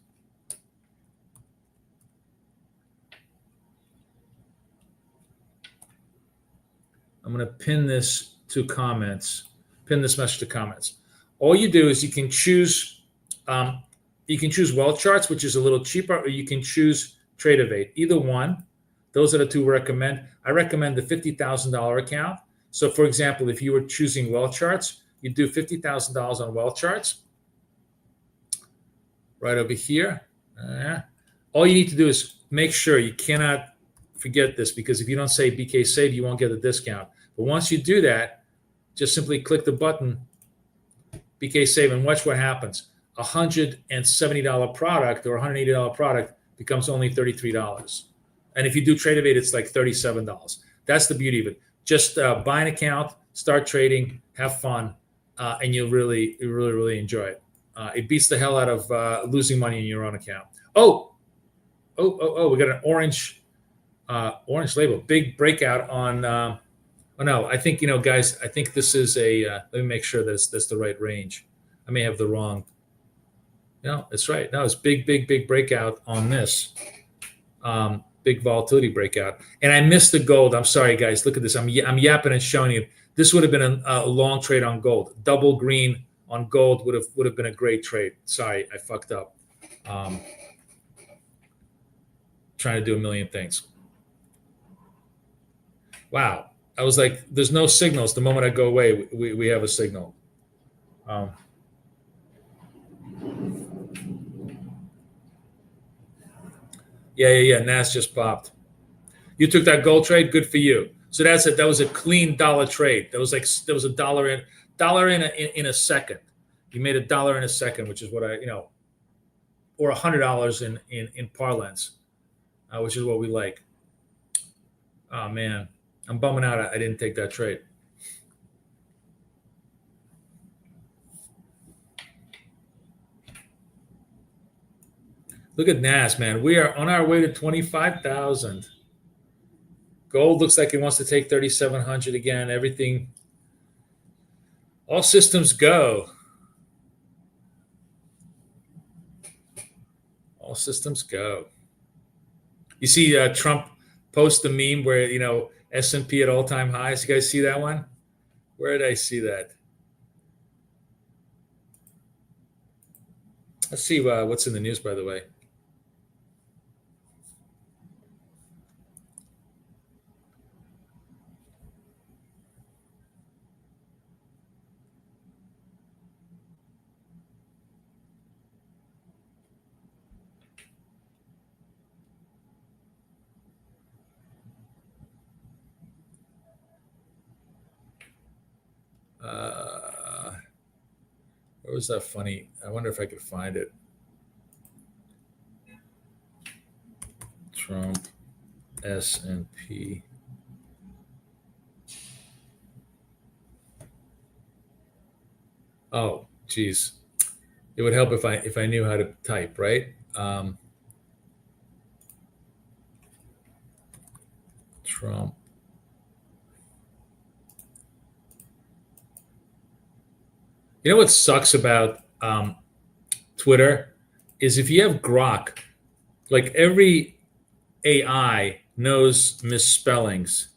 I'm going to pin this to comments, pin this message to comments. All you do is you can choose well charts, which is a little cheaper, or you can choose Tradeovate. Either one. Those are the two we recommend. I recommend the $50,000 account. So for example, if you were choosing well charts, you do $50,000 on well charts. Right over here. All you need to do is make sure you cannot forget this, because if you don't say BK Save, you won't get a discount. But once you do that, just simply click the button BK Save and watch what happens. A $170 product or $180 product becomes only $33. And if you do Tradeovate, it's like $37. That's the beauty of it. Just buy an account, start trading, have fun, and you'll really enjoy it. It beats the hell out of losing money in your own account. Oh, we got an orange label. Big breakout on, oh no, I think, guys, I think this is let me make sure that's the right range. I may have the wrong. No, that's right. No, it's big breakout on this. Big volatility breakout. And I missed the gold. I'm sorry, guys. Look at this. I'm yapping and showing you. This would have been a long trade on gold. Double green on gold would have been a great trade. Sorry, I fucked up. Trying to do a million things. Wow. I was like, there's no signals. The moment I go away, we have a signal. Yeah. Nas just popped. You took that gold trade. Good for you. So that was a clean dollar trade. There was a dollar in a second. You made $1 in a second, which is what or $100 in parlance, which is what we like. Oh man, I'm bumming out. I didn't take that trade. Look at Nas, man. We are on our way to 25,000. Gold looks like it wants to take 3,700 again. Everything, all systems go. All systems go. You see, Trump post the meme where, you know, S&P at all-time highs. You guys see that one? Where did I see that? Let's see what's in the news, by the way. Where was that funny? I wonder if I could find it. Trump, S&P. Oh, geez. It would help if I knew how to type, right? Trump. You know what sucks about Twitter is if you have Grok, like every AI knows misspellings,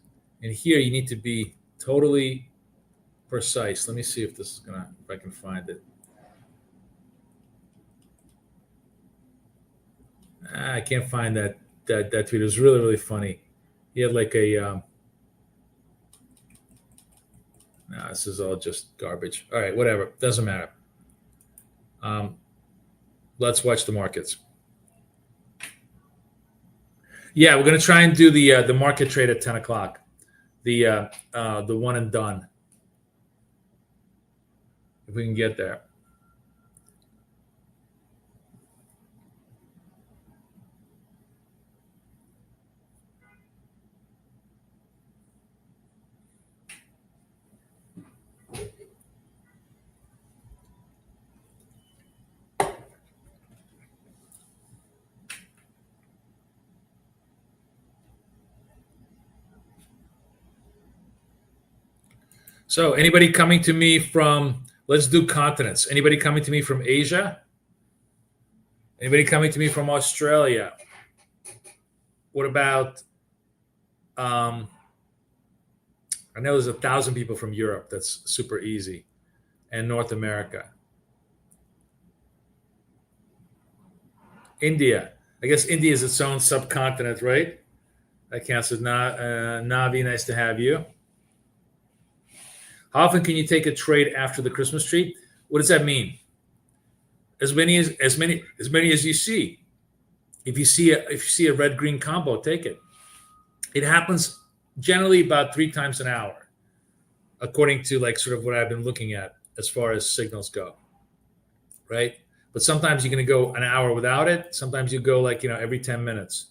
and here you need to be totally precise. Let me see if this is gonna, if I can find it. I can't find that tweet. It was really, really funny. He had like a no, this is all just garbage. All right, whatever. Doesn't matter. Let's watch the markets. Yeah, we're gonna try and do the market trade at 10 o'clock. The one and done. If we can get there. So anybody coming to me from, let's do continents. Anybody coming to me from Asia? Anybody coming to me from Australia? What about, I know there's 1,000 people from Europe. That's super easy. And North America. India. I guess India is its own subcontinent, right? That counts as Navi. Nice to have you. How often can you take a trade after the Christmas tree? What does that mean? As many as you see. If you see a red-green combo, take it. It happens generally about 3 times an hour, according to like sort of what I've been looking at as far as signals go. Right? But sometimes you're going to go an hour without it. Sometimes you go like, you know, every 10 minutes.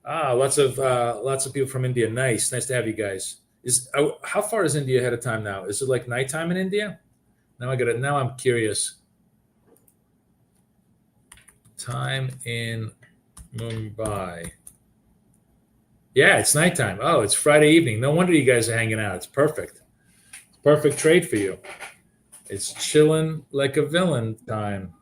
Lots of people from India. Nice to have you guys. How far is India ahead of time now? Is it like nighttime in India? Now I'm curious. Time in Mumbai. Yeah, it's nighttime. Oh, it's Friday evening. No wonder you guys are hanging out. It's perfect. It's perfect trade for you. It's chilling like a villain time.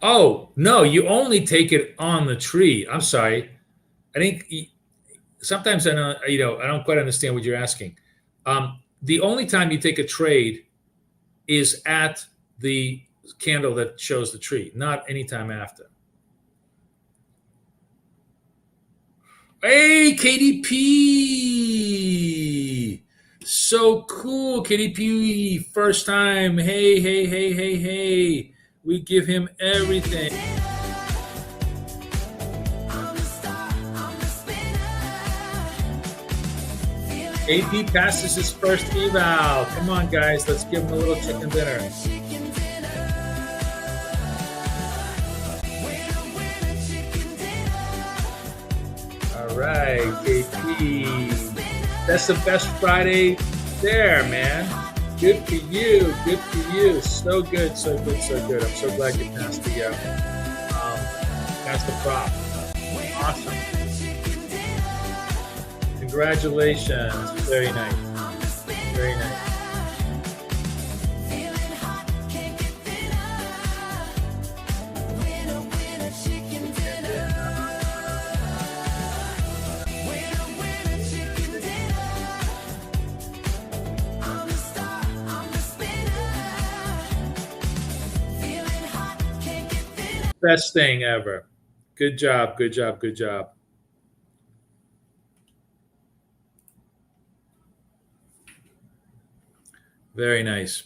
Oh, no, you only take it on the tree. I'm sorry. I think sometimes I don't quite understand what you're asking. The only time you take a trade is at the candle that shows the tree, not any time after. Hey, KDP. So cool, KDP. First time. Hey. We give him everything. AP passes his first eval. Come on, guys. Let's give him a little chicken dinner. All right, KP. That's the best Friday there, man. Good for you. Good for you. So good. So good. I'm so glad you passed the prop. Awesome. Congratulations. Very nice. Best thing ever. Good job. Good job. Good job. Very nice.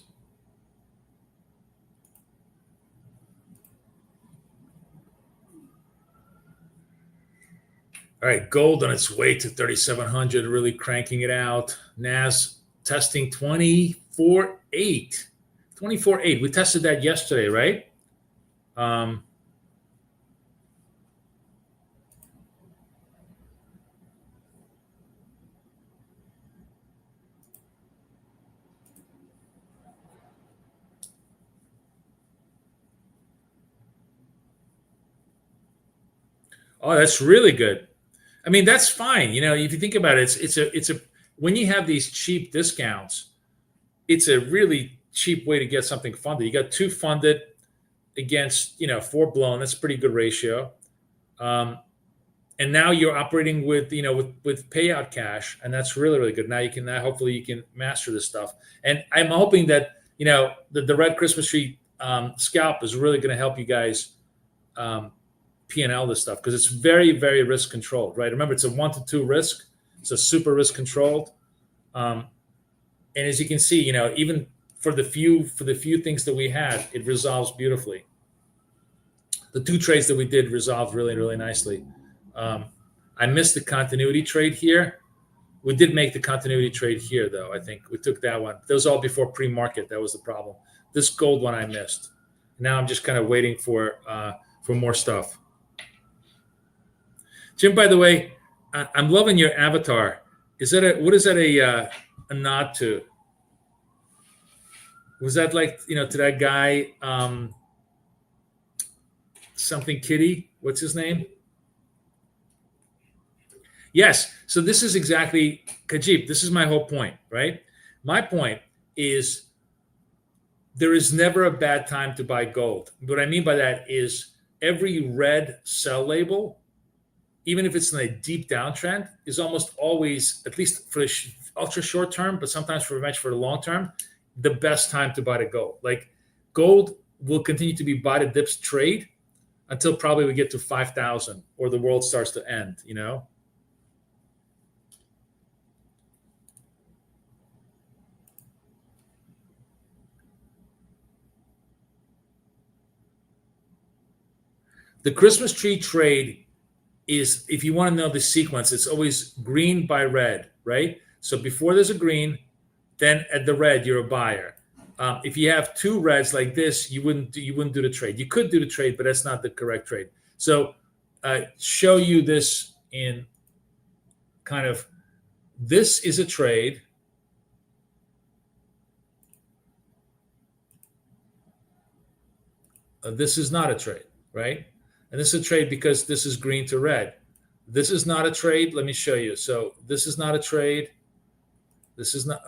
All right, gold on its way to 3,700, really cranking it out. Nas testing 24.8. 24.8. We tested that yesterday, right? Um, oh, that's really good. I mean, that's fine. You know, if you think about it, it's a when you have these cheap discounts, it's a really cheap way to get something funded. You got two funded against, four blown. That's a pretty good ratio. Um, and now you're operating with, with payout cash, and that's really, really good. Now hopefully you can master this stuff. And I'm hoping that, the red Christmas tree scalp is really going to help you guys um, P&L this stuff, because it's very, very risk controlled, right? Remember, it's a 1 to 2 risk. It's a super risk controlled. Um, and as you can see, even for the few things that we had, it resolves beautifully. The two trades that we did resolved really, really nicely. Um, I missed the continuity trade here. We did make the continuity trade here, though. I think we took that one. That was all before pre-market. That was the problem. This gold one I missed. Now I'm just kind of waiting for more stuff. Jim, by the way, I'm loving your avatar. What is that a nod to? Was that like, to that guy, something Kitty? What's his name? Yes. So this is exactly, Kajib, this is my whole point, right? My point is there is never a bad time to buy gold. What I mean by that is every red sell label, even if it's in a deep downtrend, is almost always, at least for the ultra short term, but sometimes for the long term, the best time to buy the gold. Like, gold will continue to be buy the dips trade until probably we get to 5,000 or the world starts to end, The Christmas tree trade is, if you want to know the sequence, it's always green by red, right? So before there's a green, then at the red, you're a buyer. If you have two reds like this, you wouldn't do the trade. You could do the trade, but that's not the correct trade. So show you this in kind of, this is a trade. This is not a trade, right? And this is a trade because this is green to red. This is not a trade. Let me show you. So this is not a trade. This is not.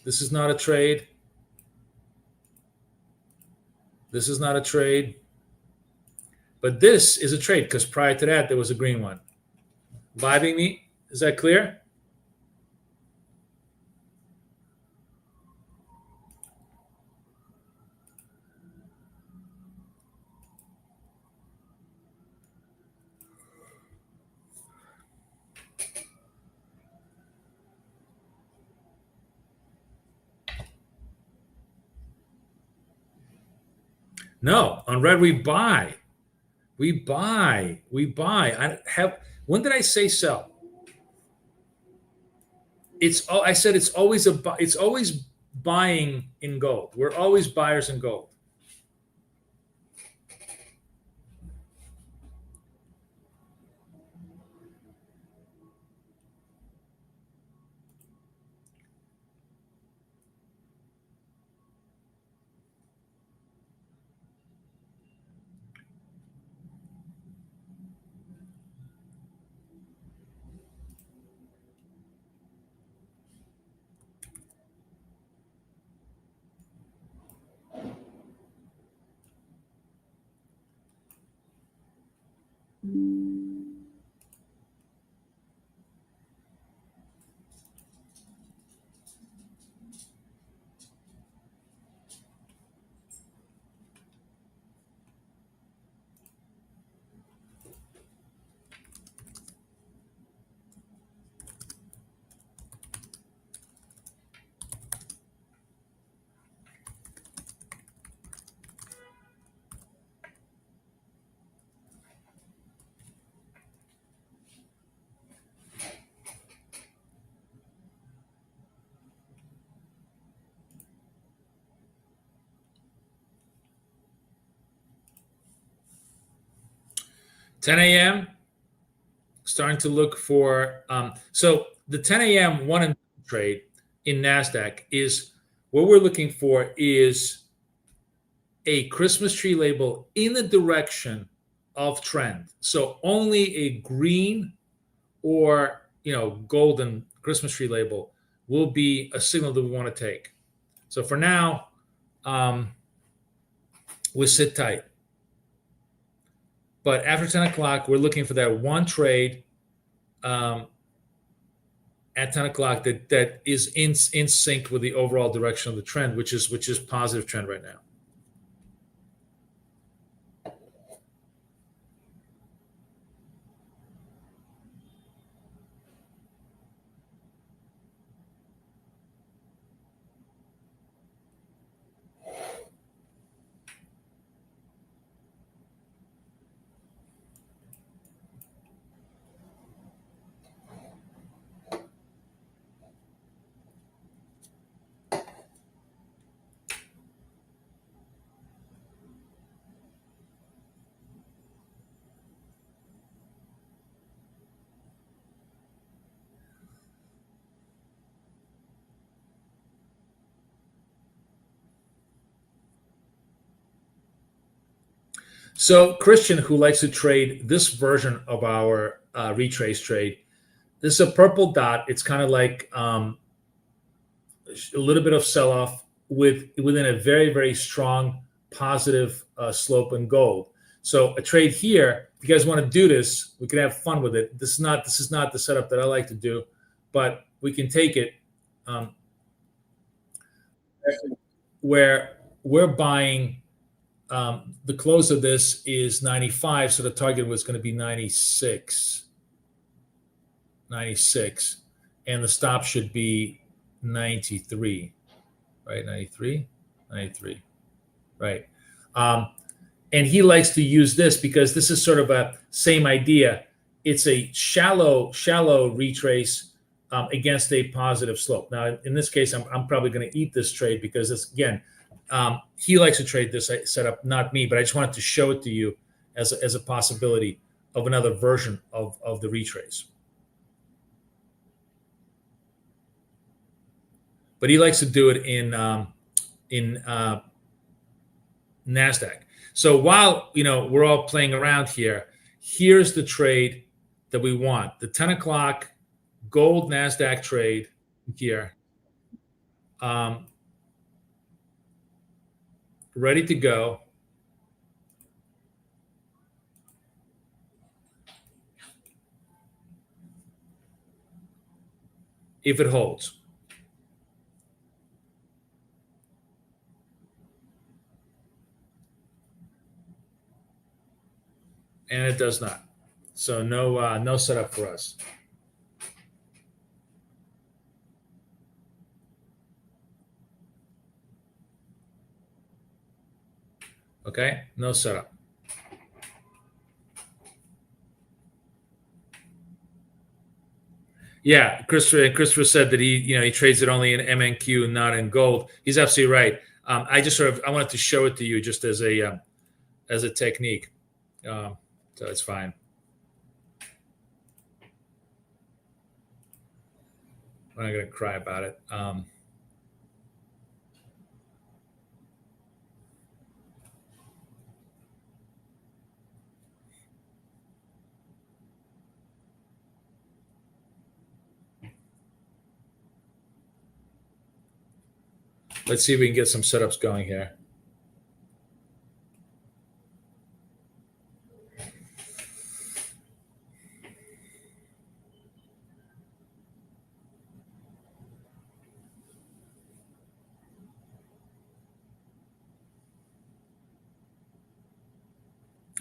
This is not a trade. This is not a trade. But this is a trade because prior to that, there was a green one. Vibing me? Is that clear? No, on red we buy. We buy. We buy. When did I say sell? I said it's always it's always buying in gold. We're always buyers in gold. 10 a.m. starting to look for. So the 10 a.m. one and two trade in Nasdaq is what we're looking for is a Christmas tree label in the direction of trend. So only a green or golden Christmas tree label will be a signal that we want to take. So for now, we'll sit tight. But after 10 o'clock, we're looking for that one trade at 10 o'clock that is in sync with the overall direction of the trend, which is positive trend right now. So Christian, who likes to trade this version of our retrace trade, this is a purple dot. It's kind of like a little bit of sell-off within a very, very strong positive slope in gold. So a trade here, if you guys want to do this, we can have fun with it. This is not the setup that I like to do, but we can take it where we're buying. The close of this is 95, so the target was going to be 96, and the stop should be 93, right? 93, right? And he likes to use this because this is sort of a same idea. It's a shallow retrace against a positive slope. Now, in this case, I'm probably going to eat this trade because it's, again, he likes to trade this setup, not me, but I just wanted to show it to you as a possibility of another version of the retrace. But he likes to do it in Nasdaq. So while we're all playing around here, here's the trade that we want: the 10 o'clock gold Nasdaq trade here. Ready to go. If it holds. And it does not. So no setup for us. Okay, no setup. Yeah, Christopher said that he trades it only in MNQ and not in gold. He's absolutely right. I wanted to show it to you just as a technique. So it's fine. I'm not going to cry about it. Let's see if we can get some setups going here.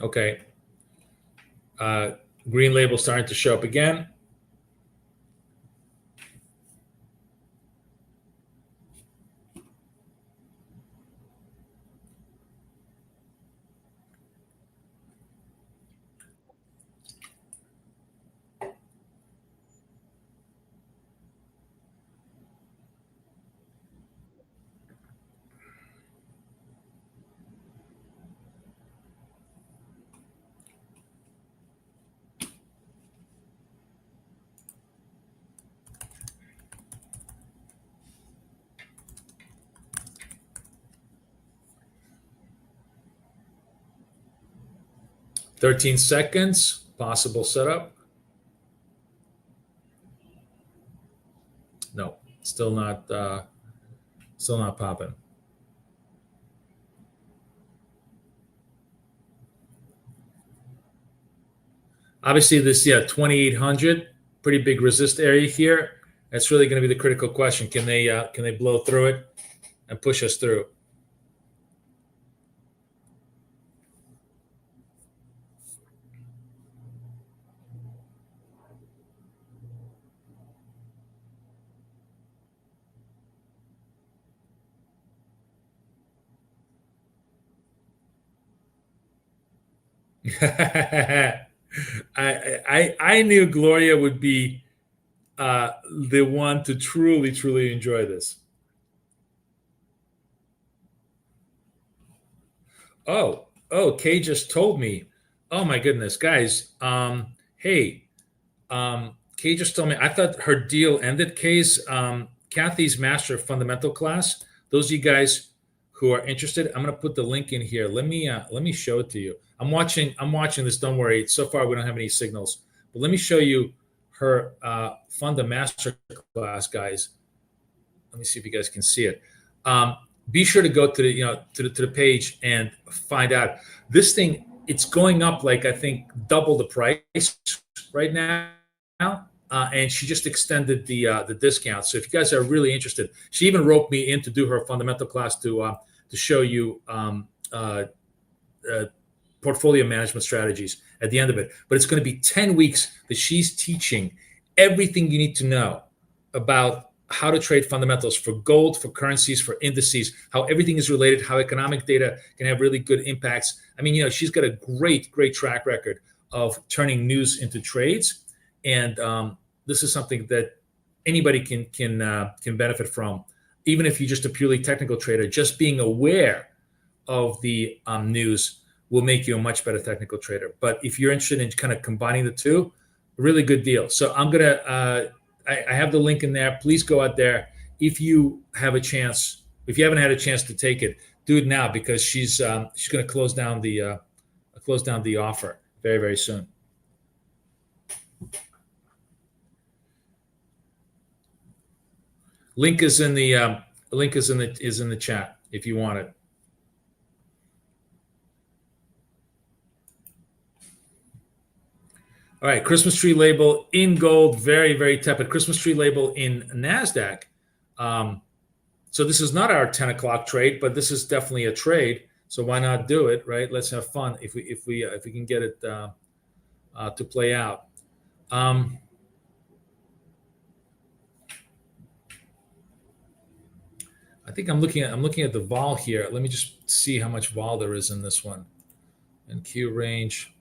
Okay. Green label starting to show up again. 13 seconds, possible setup. No, still not popping. Obviously, this 2,800, pretty big resist area here. That's really going to be the critical question. Can they blow through it and push us through? I knew Gloria would be the one to truly enjoy this. Kay just told me. Oh my goodness, guys. Hey, Kay just told me. I thought her deal ended. Kay's Kathy's master fundamental class. Those of you guys who are interested, I'm going to put the link in here. Let me show it to you. I'm watching this. Don't worry. So far, we don't have any signals, but let me show you her Funda Master class, guys. Let me see if you guys can see it. Be sure to go to the page and find out. This thing, it's going up like I think double the price right now. And she just extended the discount. So if you guys are really interested, she even roped me in to do her fundamental class to show you portfolio management strategies at the end of it. But it's going to be 10 weeks that she's teaching everything you need to know about how to trade fundamentals for gold, for currencies, for indices, how everything is related, how economic data can have really good impacts. I mean, she's got a great track record of turning news into trades. And this is something that anybody can benefit from, even if you're just a purely technical trader. Just being aware of the news will make you a much better technical trader. But if you're interested in kind of combining the two, really good deal. So I'm gonna I have the link in there. Please go out there if you have a chance. If you haven't had a chance to take it, do it now, because she's going to close down the offer very soon. Link is in the chat if you want it. All right, Christmas tree label in gold, very tepid. Christmas tree label in Nasdaq. So this is not our 10 o'clock trade, but this is definitely a trade. So why not do it, right? Let's have fun if we can get it to play out. I think I'm looking at the vol here. Let me just see how much vol there is in this one. And Q range.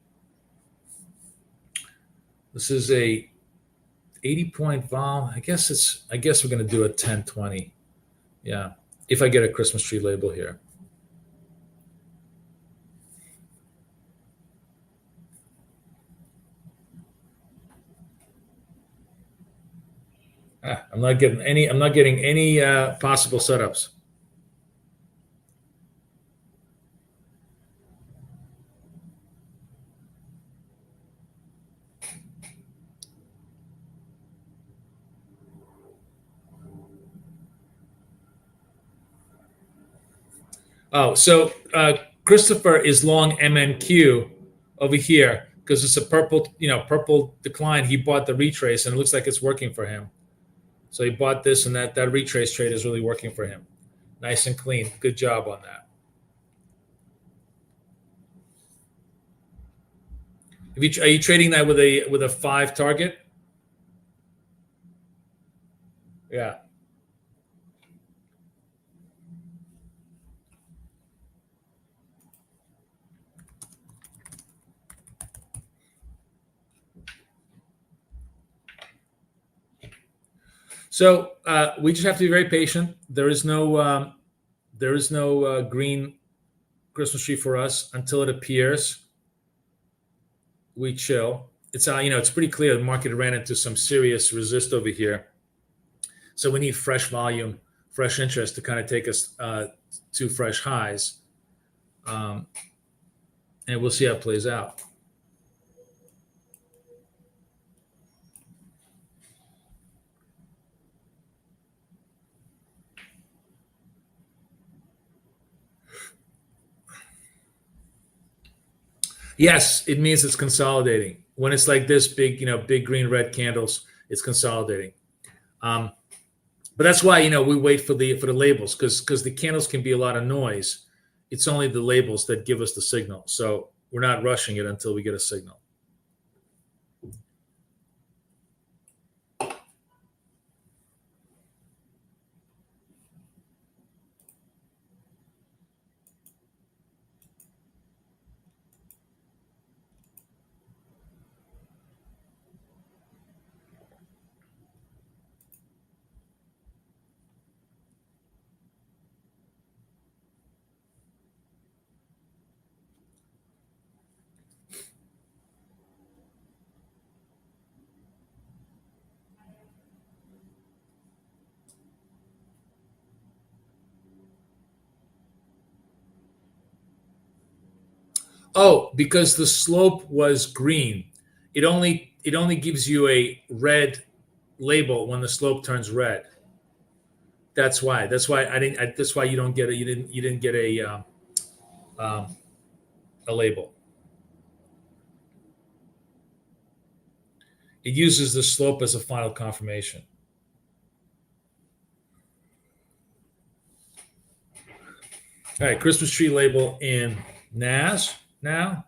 This is a 80-point vol. I guess we're going to do a 10-20. Yeah, if I get a Christmas tree label here. I'm not getting any possible setups. Oh, so Christopher is long MNQ over here because it's a purple decline. He bought the retrace and it looks like it's working for him. So he bought this, and that retrace trade is really working for him. Nice and clean. Good job on that. Are you trading that with a 5 target? Yeah. So we just have to be very patient. There is no green Christmas tree for us until it appears. We chill. It's it's pretty clear the market ran into some serious resist over here. So we need fresh volume, fresh interest to kind of take us to fresh highs, and we'll see how it plays out. Yes, it means it's consolidating. When it's like this big, big green red candles, it's consolidating. Um, but that's why we wait for the labels, because the candles can be a lot of noise. It's only the labels that give us the signal. So we're not rushing it until we get a signal. Oh, because the slope was green. It only gives you a red label when the slope turns red. That's why. That's why I didn't. That's why you don't get a. You didn't get um, a label. It uses the slope as a final confirmation. All right, Christmas tree label in NAS now.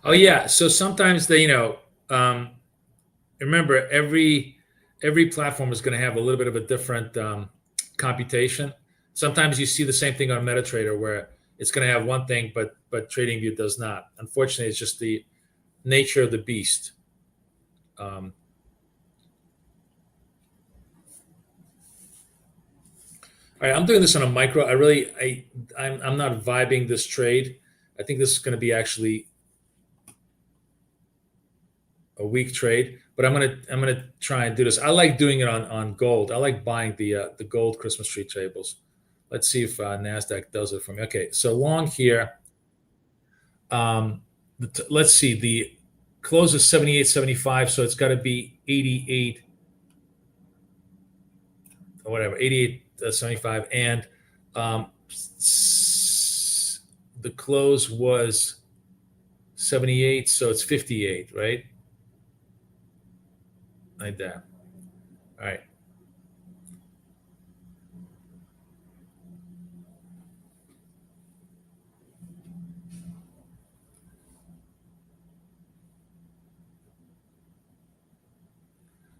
Oh yeah. So sometimes um, remember every platform is going to have a little bit of a different computation. Sometimes you see the same thing on MetaTrader where it's going to have one thing, but TradingView does not. Unfortunately, it's just the nature of the beast. Um, all right, I'm doing this on a micro. I'm not vibing this trade. I think this is going to be actually a weak trade, but I'm gonna try and do this. I like doing it on gold. I like buying the gold Christmas tree tables. Let's see if Nasdaq does it for me. Okay, so long here. Let's see. The close is 78.75, so it's got to be 88 or whatever, 88.75, and um, the close was 78, so it's 58, right? Like that. All right.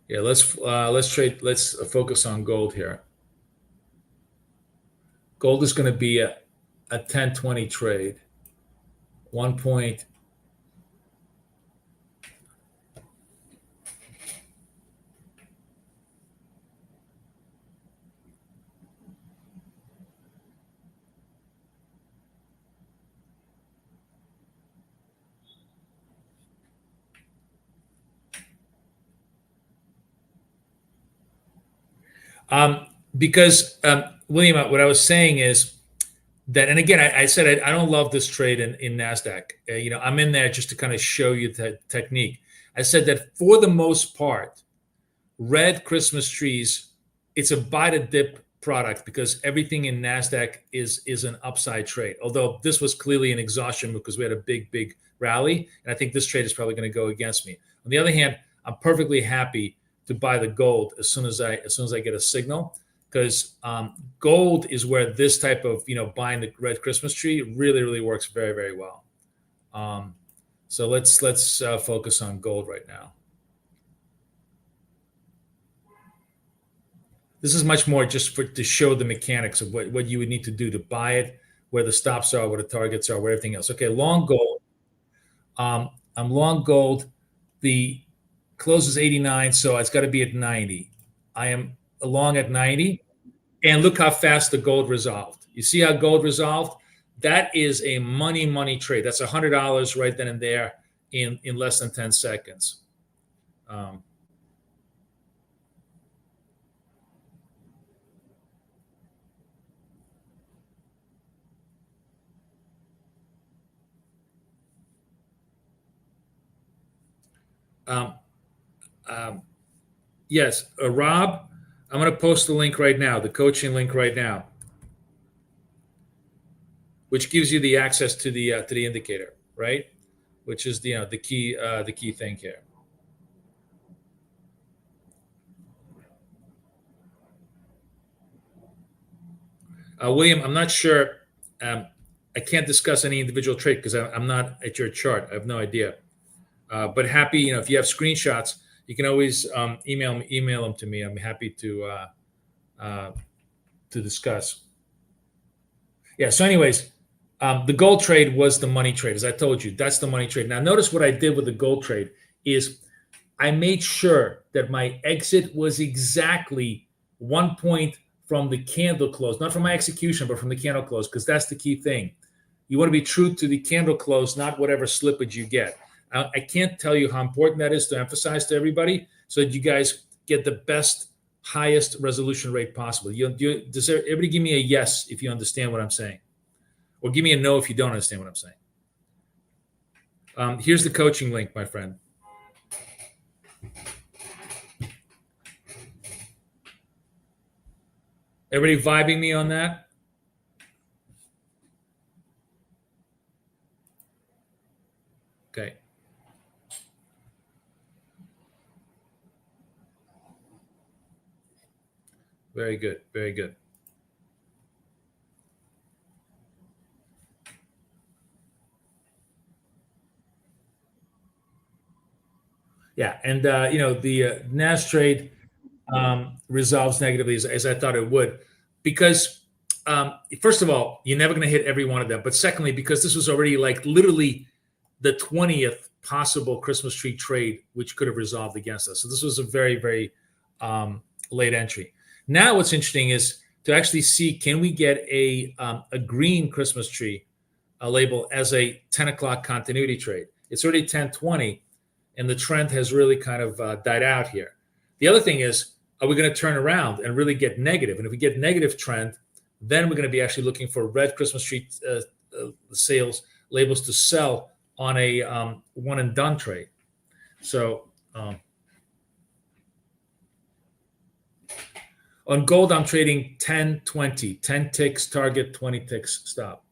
Yeah, let's trade. Let's focus on gold here. Gold is going to be a 10-20 trade. 1 point. Because William, what I was saying is that, and again, I said I don't love this trade in Nasdaq. I'm in there just to kind of show you the technique. I said that for the most part, red Christmas trees, it's a buy to dip product because everything in Nasdaq is an upside trade. Although this was clearly an exhaustion because we had a big rally, and I think this trade is probably going to go against me. On the other hand, I'm perfectly happy to buy the gold as soon as I get a signal, because gold is where this type of buying the red Christmas tree really works very well. So let's focus on gold right now. This is much more just to show the mechanics of what you would need to do to buy it, where the stops are, where the targets are, where everything else. Okay, long gold. I'm long gold. The close is 89, so it's got to be at 90. I am long at 90. And look how fast the gold resolved. You see how gold resolved? That is a money trade. That's $100 right then and there in less than 10 seconds. Um, um, um, yes, Rob, I'm going to post the link right now, the coaching link right now, which gives you the access to the indicator, right? Which is the key thing here. William, I'm not sure. I can't discuss any individual trade because I'm not at your chart. I have no idea. But happy, if you have screenshots, you can always email them to me. I'm happy to discuss. Yeah. So, anyways, the gold trade was the money trade, as I told you. That's the money trade. Now, notice what I did with the gold trade is I made sure that my exit was exactly 1 point from the candle close, not from my execution, but from the candle close, because that's the key thing. You want to be true to the candle close, not whatever slippage you get. I can't tell you how important that is to emphasize to everybody so that you guys get the best, highest resolution rate possible. Does everybody give me a yes if you understand what I'm saying? Or give me a no if you don't understand what I'm saying. Here's the coaching link, my friend. Everybody vibing me on that? Okay. Very good. Very good. Yeah. And, the NAS trade resolves negatively as I thought it would. Because, first of all, you're never going to hit every one of them. But secondly, because this was already like literally the 20th possible Christmas tree trade, which could have resolved against us. So this was a very, very late entry. Now, what's interesting is to actually see, can we get a green Christmas tree label as a 10 o'clock continuity trade? It's already 10:20, and the trend has really kind of died out here. The other thing is, are we going to turn around and really get negative? And if we get negative trend, then we're going to be actually looking for red Christmas tree sales labels to sell on a one and done trade. So on gold, I'm trading 10, 20, 10 ticks target, 20 ticks stop.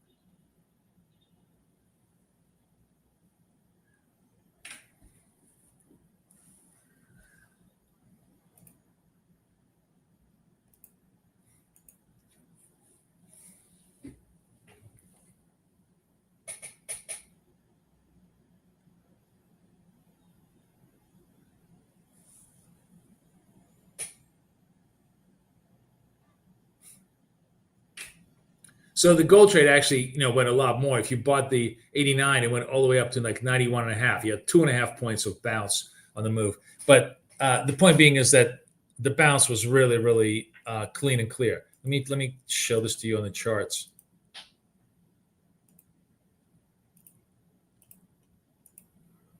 So the gold trade actually, went a lot more. If you bought the 89, it went all the way up to like 91 and a half. You had 2.5 points of bounce on the move. But the point being is that the bounce was really, really clean and clear. Let me show this to you on the charts.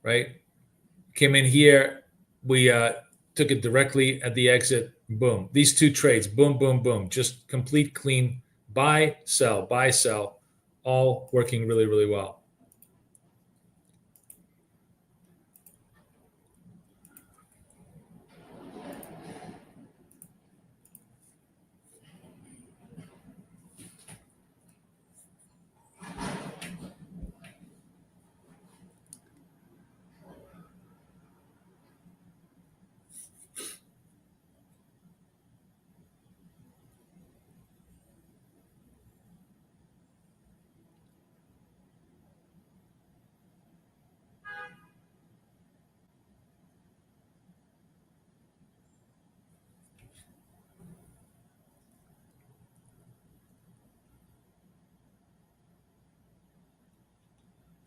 Right? Came in here. We took it directly at the exit. Boom. These two trades. Boom, boom, boom. Just complete clean buy, sell, all working really, really well.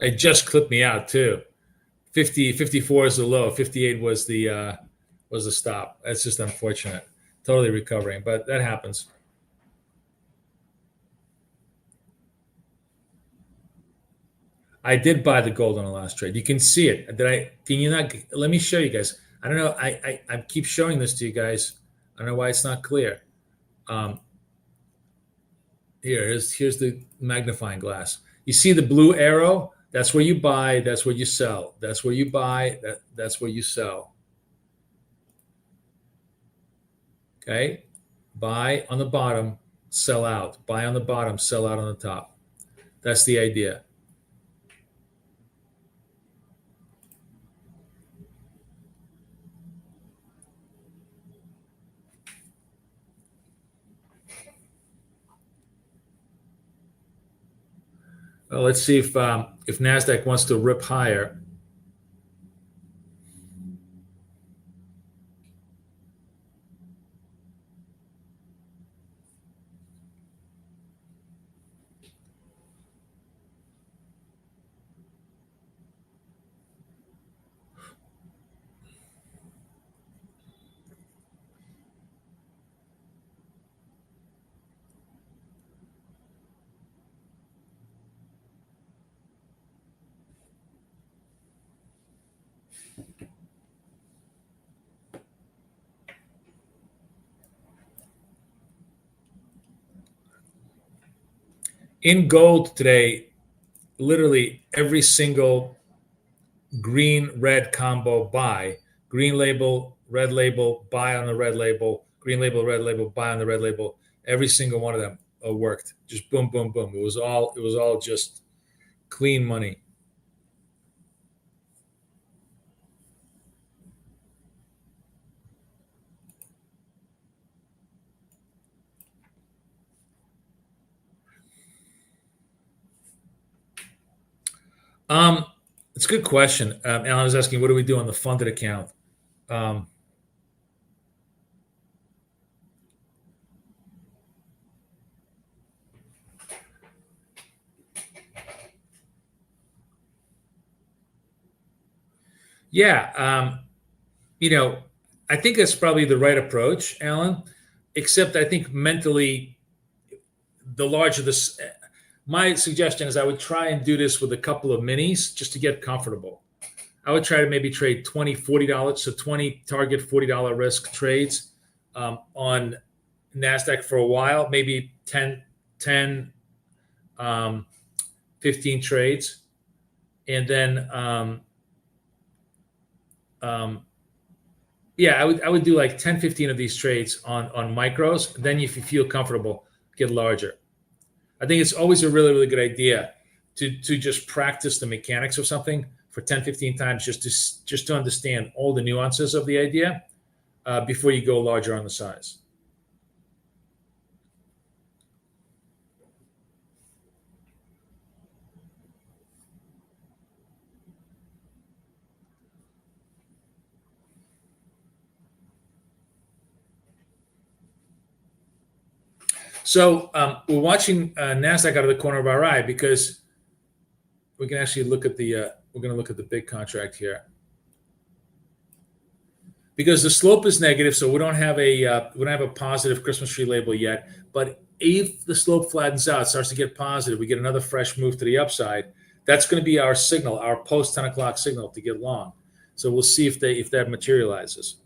It just clipped me out too. 54 is the low. 58 was the stop. That's just unfortunate. Totally recovering, but that happens. I did buy the gold on the last trade. You can see it. Can you not? Let me show you guys. I don't know. I keep showing this to you guys. I don't know why it's not clear. Here's the magnifying glass. You see the blue arrow? That's where you buy. That's where you sell. That's where you buy. That's where you sell. Okay. Buy on the bottom, sell out. Buy on the bottom, sell out on the top. That's the idea. Well, let's see if Nasdaq wants to rip higher. In gold today, literally every single green red combo buy, green label, red label, buy on the red label, green label, red label, buy on the red label. Every single one of them worked. Just boom, boom, boom. It was all just clean money. It's a good question. Alan was asking, what do we do on the funded account? Yeah, I think that's probably the right approach, Alan. Except I think mentally, the larger this, my suggestion is I would try and do this with a couple of minis just to get comfortable. I would try to maybe trade $20, $40, so 20 target $40 risk trades on Nasdaq for a while, maybe 10, 15 trades, and then yeah, I would do like 10, 15 of these trades on micros. Then if you feel comfortable, get larger. I think it's always a really, really good idea to just practice the mechanics of something for 10, 15 times just to understand all the nuances of the idea before you go larger on the size. So we're watching Nasdaq out of the corner of our eye because we can actually look at the we're going to look at the big contract here because the slope is negative, so we don't have a positive Christmas tree label yet. But if the slope flattens out, starts to get positive, we get another fresh move to the upside. That's going to be our signal, our post 10 o'clock signal to get long. So we'll see if that materializes.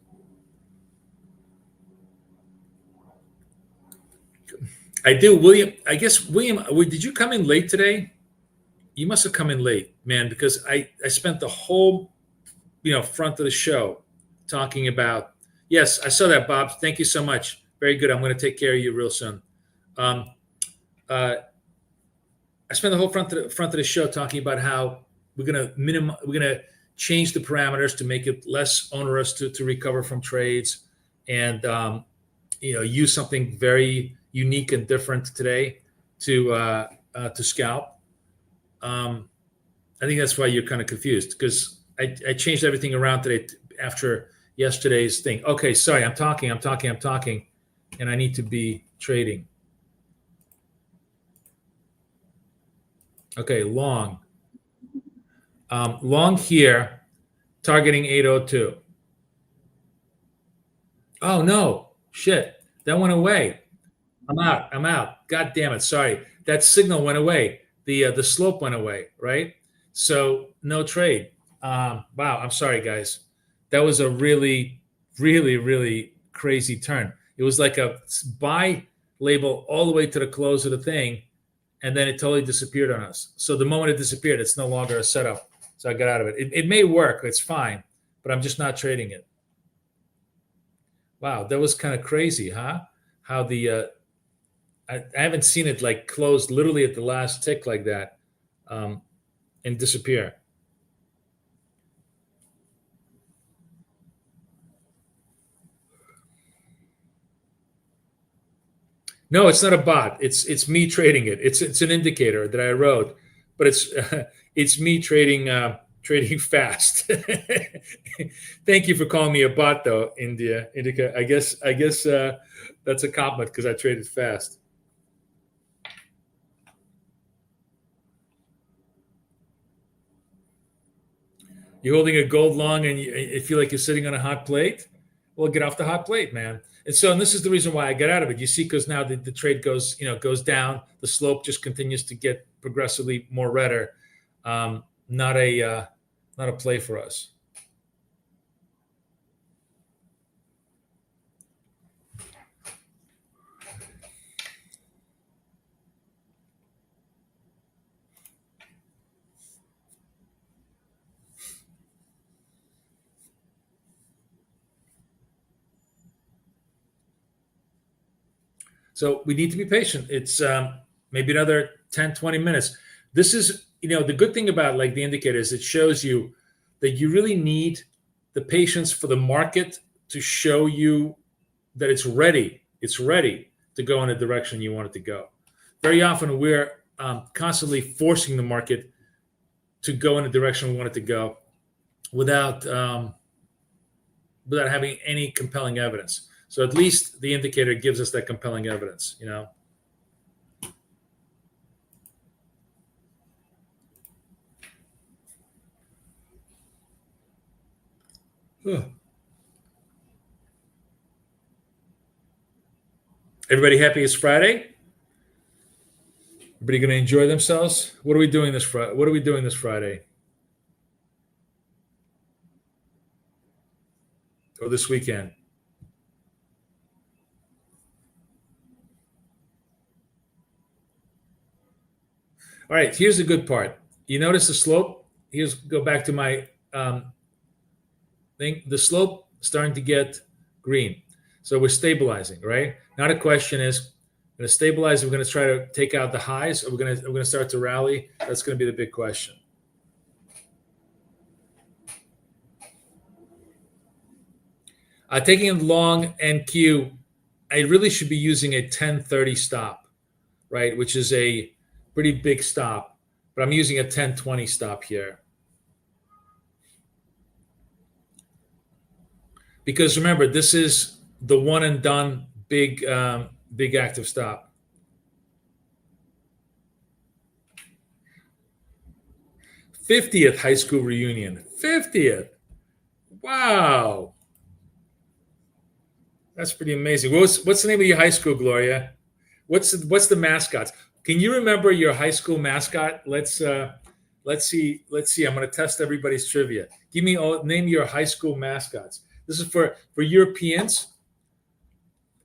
I do, William. I guess William, did you come in late today? You must have come in late, man, because I spent the whole front of the show talking about. Yes, I saw that, Bob. Thank you so much. Very good. I'm going to take care of you real soon. I spent the whole front of the show talking about how we're going to change the parameters to make it less onerous to recover from trades, and use something very unique and different today to scalp. I think that's why you're kind of confused because I changed everything around today after yesterday's thing. Okay, sorry, I'm talking, and I need to be trading. Okay, long. Long here, targeting 802. Oh no, shit, that went away. I'm out. I'm out. God damn it. Sorry. That signal went away. The slope went away, right? So no trade. Wow. I'm sorry, guys. That was a really, really, really crazy turn. It was like a buy label all the way to the close of the thing, and then it totally disappeared on us. So the moment it disappeared, it's no longer a setup. So I got out of it. It may work. It's fine, but I'm just not trading it. Wow, that was kind of crazy, huh? How the I haven't seen it like close literally at the last tick like that, um, and disappear. No, it's not a bot. It's me trading it. It's an indicator that I wrote, but it's me trading fast. Thank you for calling me a bot, though, Indica. I guess that's a compliment because I traded fast. You're holding a gold long and you feel like you're sitting on a hot plate. Well, get off the hot plate, man. And this is the reason why I got out of it. You see, because now the trade goes down. The slope just continues to get progressively more redder. Not a play for us. So we need to be patient. It's maybe another 10, 20 minutes. This is, the good thing about like the indicators, it shows you that you really need the patience for the market to show you that it's ready. It's ready to go in the direction you want it to go. Very often we're constantly forcing the market to go in the direction we want it to go without having any compelling evidence. So at least the indicator gives us that compelling evidence. Everybody happy it's Friday? Everybody going to enjoy themselves? What are we doing this Friday? What are we doing this Friday? Or this weekend? All right, here's the good part. You notice the slope? Go back to my thing. The slope starting to get green. So we're stabilizing, right? Now the question is, we're going to stabilize. We're going to try to take out the highs. Or we're going to start to rally. That's going to be the big question. Taking long NQ, I really should be using a 1030 stop, right? Which is a pretty big stop, but I'm using a 1020 stop here. Because remember, this is the one and done big active stop. 50th high school reunion. 50th. Wow. That's pretty amazing. What's the name of your high school, Gloria? What's the mascots? Can you remember your high school mascot? Let's see. I'm going to test everybody's trivia. Name your high school mascots. This is for Europeans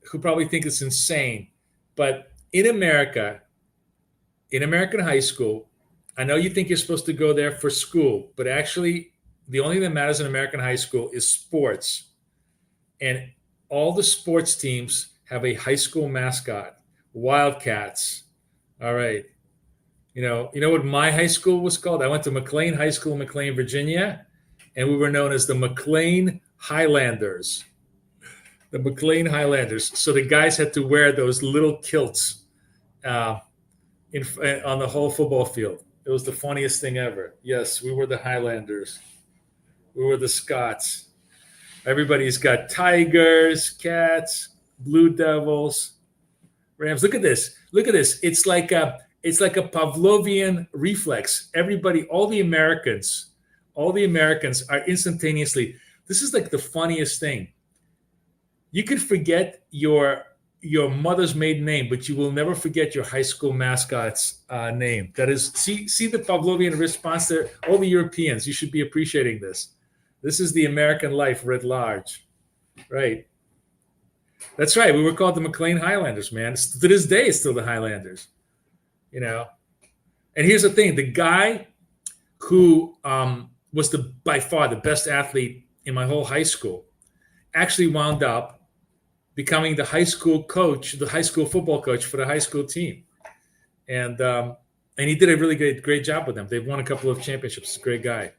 who probably think it's insane, but in American high school, I know you think you're supposed to go there for school, but actually, the only thing that matters in American high school is sports, and all the sports teams have a high school mascot. Wildcats. All right. You know what my high school was called? I went to McLean High School in McLean, Virginia, and we were known as the McLean Highlanders. The McLean Highlanders. So the guys had to wear those little kilts on the whole football field. It was the funniest thing ever. Yes, we were the Highlanders. We were the Scots. Everybody's got tigers, cats, blue devils, Rams. Look at this. Look at this. It's like a Pavlovian reflex. Everybody, all the Americans All the Americans are instantaneously. This is like the funniest thing. You could forget your mother's maiden name, but you will never forget your high school mascot's name. That is, see the Pavlovian response there. All the Europeans, you should be appreciating this. This is the American life writ large, right? That's right. We were called the McLean Highlanders, man. To this day, it's still the Highlanders, you know. And here's the thing: the guy who was by far the best athlete in my whole high school actually wound up becoming the high school coach, the high school football coach for the high school team, and he did a really great job with them. They've won a couple of championships. He's a great guy.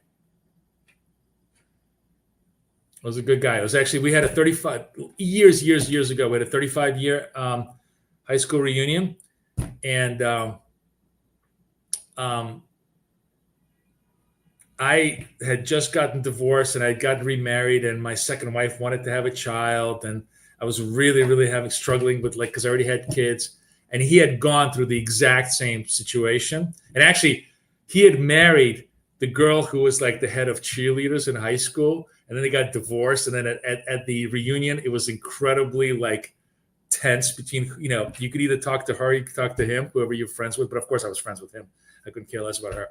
Was a good guy. It was actually, we had a 35 years ago. We had a 35-year high school reunion, and I had just gotten divorced and I'd gotten remarried, and my second wife wanted to have a child, and I was really struggling with, like, because I already had kids, and he had gone through the exact same situation. And actually, he had married the girl who was like the head of cheerleaders in high school, and then they got divorced. And then at the reunion, it was incredibly like tense between, you know, you could either talk to her, you could talk to him, whoever you're friends with. But of course, I was friends with him. I couldn't care less about her.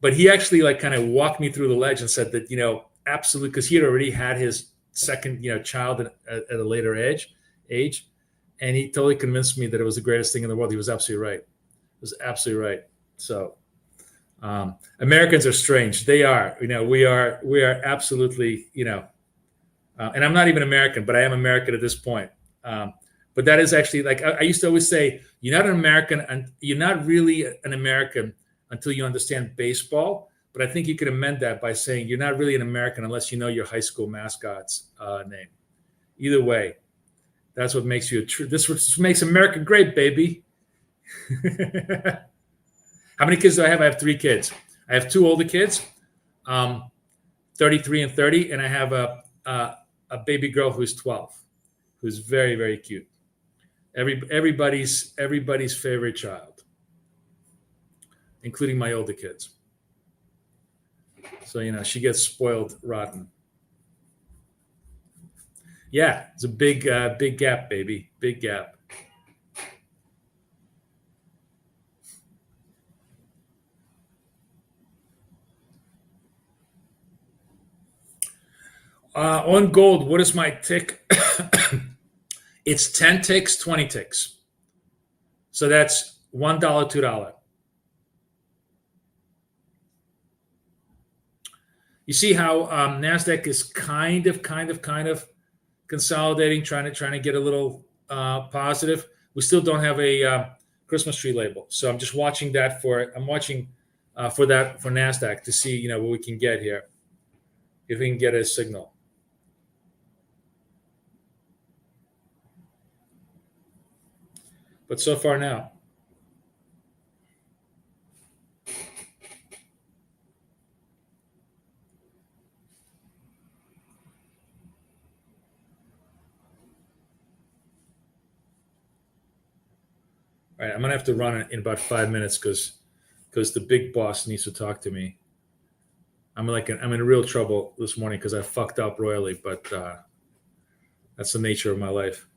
But he actually like kind of walked me through the ledge and said that, you know, absolutely, because he had already had his second, you know, child at a later age, and he totally convinced me that it was the greatest thing in the world. He was absolutely right. He was absolutely right. So Americans are strange. They are, you know, we are absolutely, you know, and I'm not even American, but I am American at this point. But that is actually, like, I used to always say, you're not an American, and you're not really an American until you understand baseball. But I think you could amend that by saying you're not really an American unless you know your high school mascot's name. Either way, that's what makes you a true. This what makes America great, baby. How many kids do I have? I have 3 kids. I have 2 older kids, 33 and 30, and I have a baby girl who's 12, who's very, very cute. Everybody's favorite child, including my older kids. So, you know, she gets spoiled rotten. Yeah, it's a big gap, baby. Big gap. On gold, what is my tick? It's 10 ticks, 20 ticks. So that's $1, $2. You see how Nasdaq is kind of consolidating, trying to get a little positive. We still don't have a Christmas tree label, so I'm just watching that for Nasdaq to see, you know, what we can get here, if we can get a signal. But so far now. All right, I'm gonna have to run in about 5 minutes because the big boss needs to talk to me. I'm in real trouble this morning because I fucked up royally, but that's the nature of my life.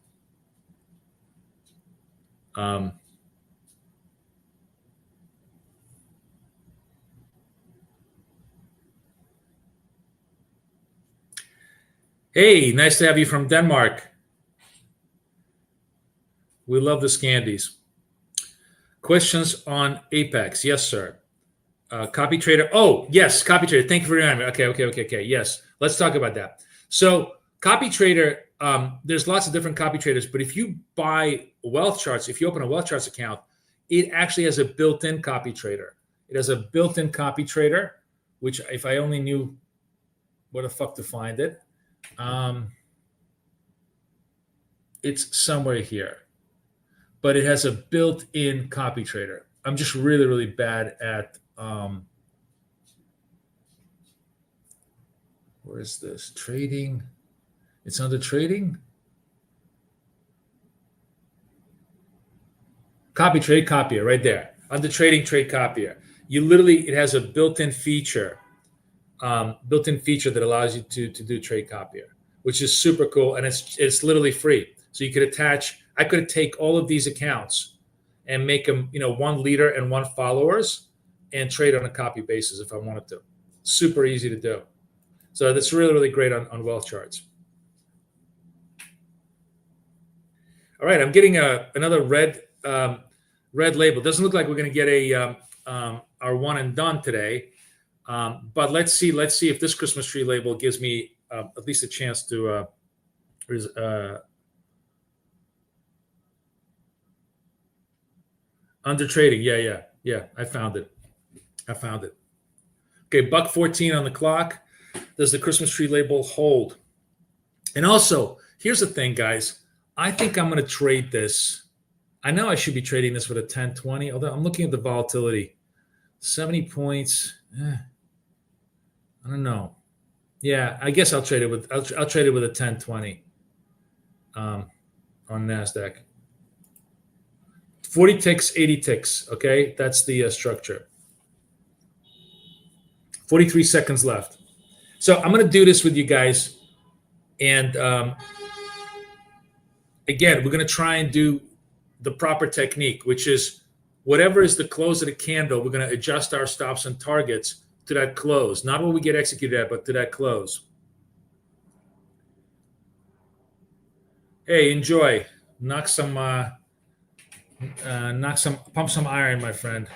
Hey, nice to have you from Denmark. We love the Scandies. Questions on Apex? Yes, sir. Copy trader. Oh, yes, copy trader. Thank you for reminding me. Okay. Yes, let's talk about that. So, copy trader. There's lots of different copy traders, but if you buy wealth charts, if you open a wealth charts account, it actually has a built-in copy trader. It has a built-in copy trader, which if I only knew where the fuck to find it, it's somewhere here. But it has a built-in copy trader. I'm just really bad at where is this? Trading. It's under trading. Copy trade copier right there. Under trading trade copier. It has a built-in feature built-in feature that allows you to do trade copier, which is super cool, and it's literally free. So you could attach. I could take all of these accounts and make them, 1 leader and 1 followers, and trade on a copy basis if I wanted to. Super easy to do. So that's really, really great on wealth charts. All right, I'm getting another red label. Doesn't look like we're going to get our one and done today, but let's see if this Christmas tree label gives me at least a chance to. Under trading, yeah. I found it. Okay, $1.14 on the clock. Does the Christmas tree label hold? And also, here's the thing, guys. I think I'm going to trade this. I know I should be trading this with a 10-20, although I'm looking at the volatility. 70 points. I don't know. Yeah, I guess I'll trade it with a 10-20 on Nasdaq. 40 ticks, 80 ticks. Okay, that's the structure. 43 seconds left. So I'm going to do this with you guys, and again, we're going to try and do the proper technique, which is whatever is the close of the candle, we're going to adjust our stops and targets to that close, not what we get executed at, but to that close. Hey, enjoy. Pump some iron, my friend.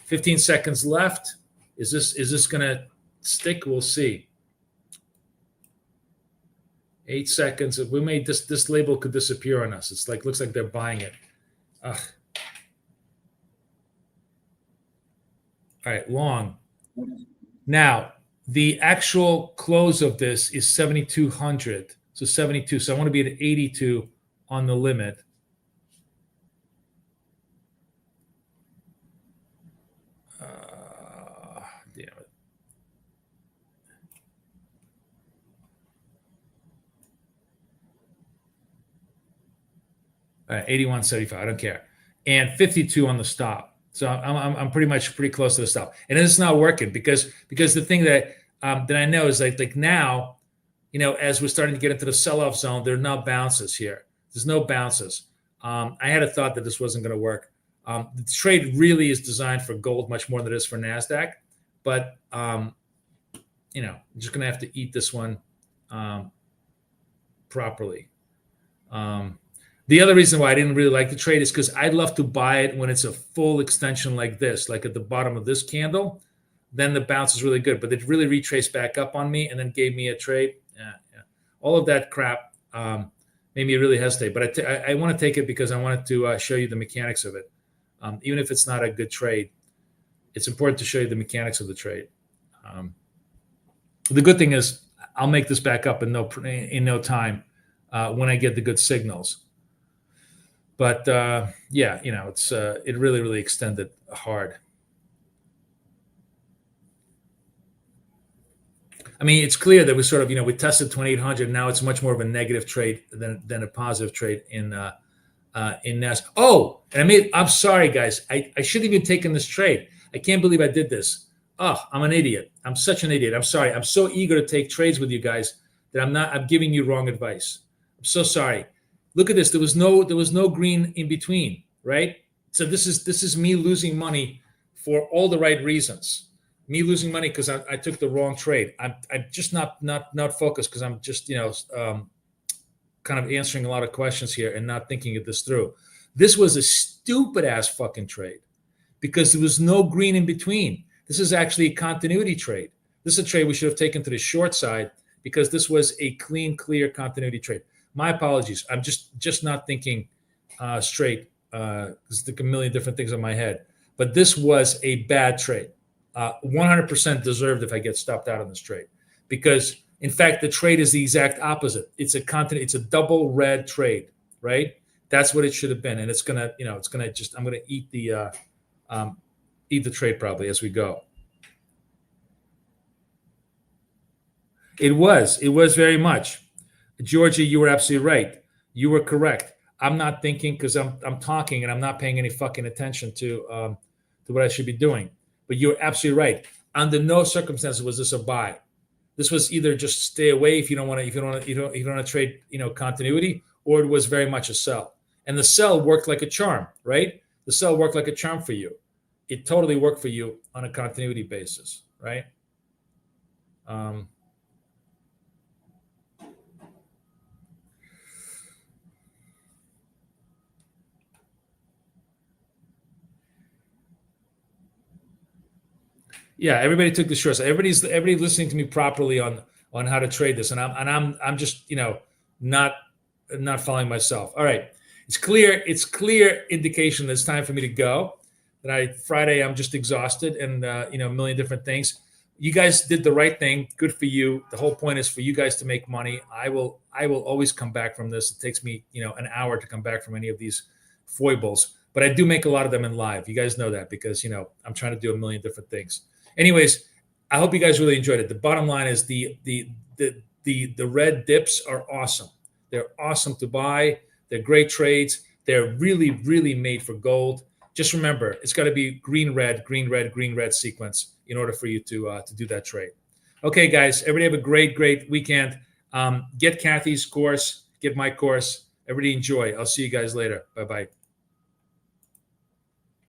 15 seconds left. Is this going to stick? We'll see. 8 seconds. If we made this label could disappear on us. It's looks like they're buying it. Ugh. All right, long. Now, the actual close of this is 7,200. So 72. So I want to be at 82 on the limit. Damn it. All right, 81.75. I don't care. And 52 on the stop. So I'm pretty close to the stop. And it's not working because the thing that I know is like now, as we're starting to get into the sell-off zone, there are no bounces here. There's no bounces. I had a thought that this wasn't going to work. The trade really is designed for gold much more than it is for Nasdaq. But I'm just going to have to eat this one properly. The other reason why I didn't really like the trade is because I'd love to buy it when it's a full extension like this, like at the bottom of this candle. Then the bounce is really good, but it really retraced back up on me and then gave me a trade. Yeah. All of that crap made me really hesitate. But I want to take it because I wanted to show you the mechanics of it. Even if it's not a good trade, it's important to show you the mechanics of the trade. The good thing is I'll make this back up in no time when I get the good signals. But it's it really extended hard. I mean, it's clear that we sort of we tested 2,800. Now it's much more of a negative trade than a positive trade in Nasdaq. Oh, and I'm sorry, guys. I shouldn't have even taken this trade. I can't believe I did this. Oh, I'm an idiot. I'm such an idiot. I'm sorry. I'm so eager to take trades with you guys that I'm giving you wrong advice. I'm so sorry. Look at this. There was no green in between, right? So this is me losing money for all the right reasons. Me losing money because I took the wrong trade. I'm just not focused because I'm just kind of answering a lot of questions here and not thinking this through. This was a stupid ass fucking trade because there was no green in between. This is actually a continuity trade. This is a trade we should have taken to the short side because this was a clean, clear continuity trade. My apologies. I'm just not thinking straight. There's like a million different things in my head. But this was a bad trade. 100% deserved if I get stopped out on this trade. Because, in fact, the trade is the exact opposite. It's a double red trade, right? That's what it should have been. And I'm going to eat the trade probably as we go. It was very much. Georgia, you were absolutely right. You were correct. I'm not thinking because I'm talking and I'm not paying any fucking attention to what I should be doing. But you're absolutely right. under no circumstances was this a buy. This was either just stay away if you don't want to trade, continuity, or it was very much a sell. And the sell worked like a charm, right? The sell worked like a charm for you. It totally worked for you on a continuity basis, right? Yeah, everybody took the short side. Everybody listening to me properly on how to trade this, and I'm just not following myself. All right, it's clear indication that it's time for me to go. That Friday I'm just exhausted and a million different things. You guys did the right thing. Good for you. The whole point is for you guys to make money. I will always come back from this. It takes me an hour to come back from any of these foibles, but I do make a lot of them in live. You guys know that because I'm trying to do a million different things. Anyways, I hope you guys really enjoyed it. The bottom line is the red dips are awesome. They're awesome to buy. They're great trades. They're really, really made for gold. Just remember, it's got to be green, red, green, red, green, red sequence in order for you to do that trade. Okay, guys, everybody have a great, great weekend. Get Kathy's course, get my course. Everybody enjoy. I'll see you guys later. Bye-bye.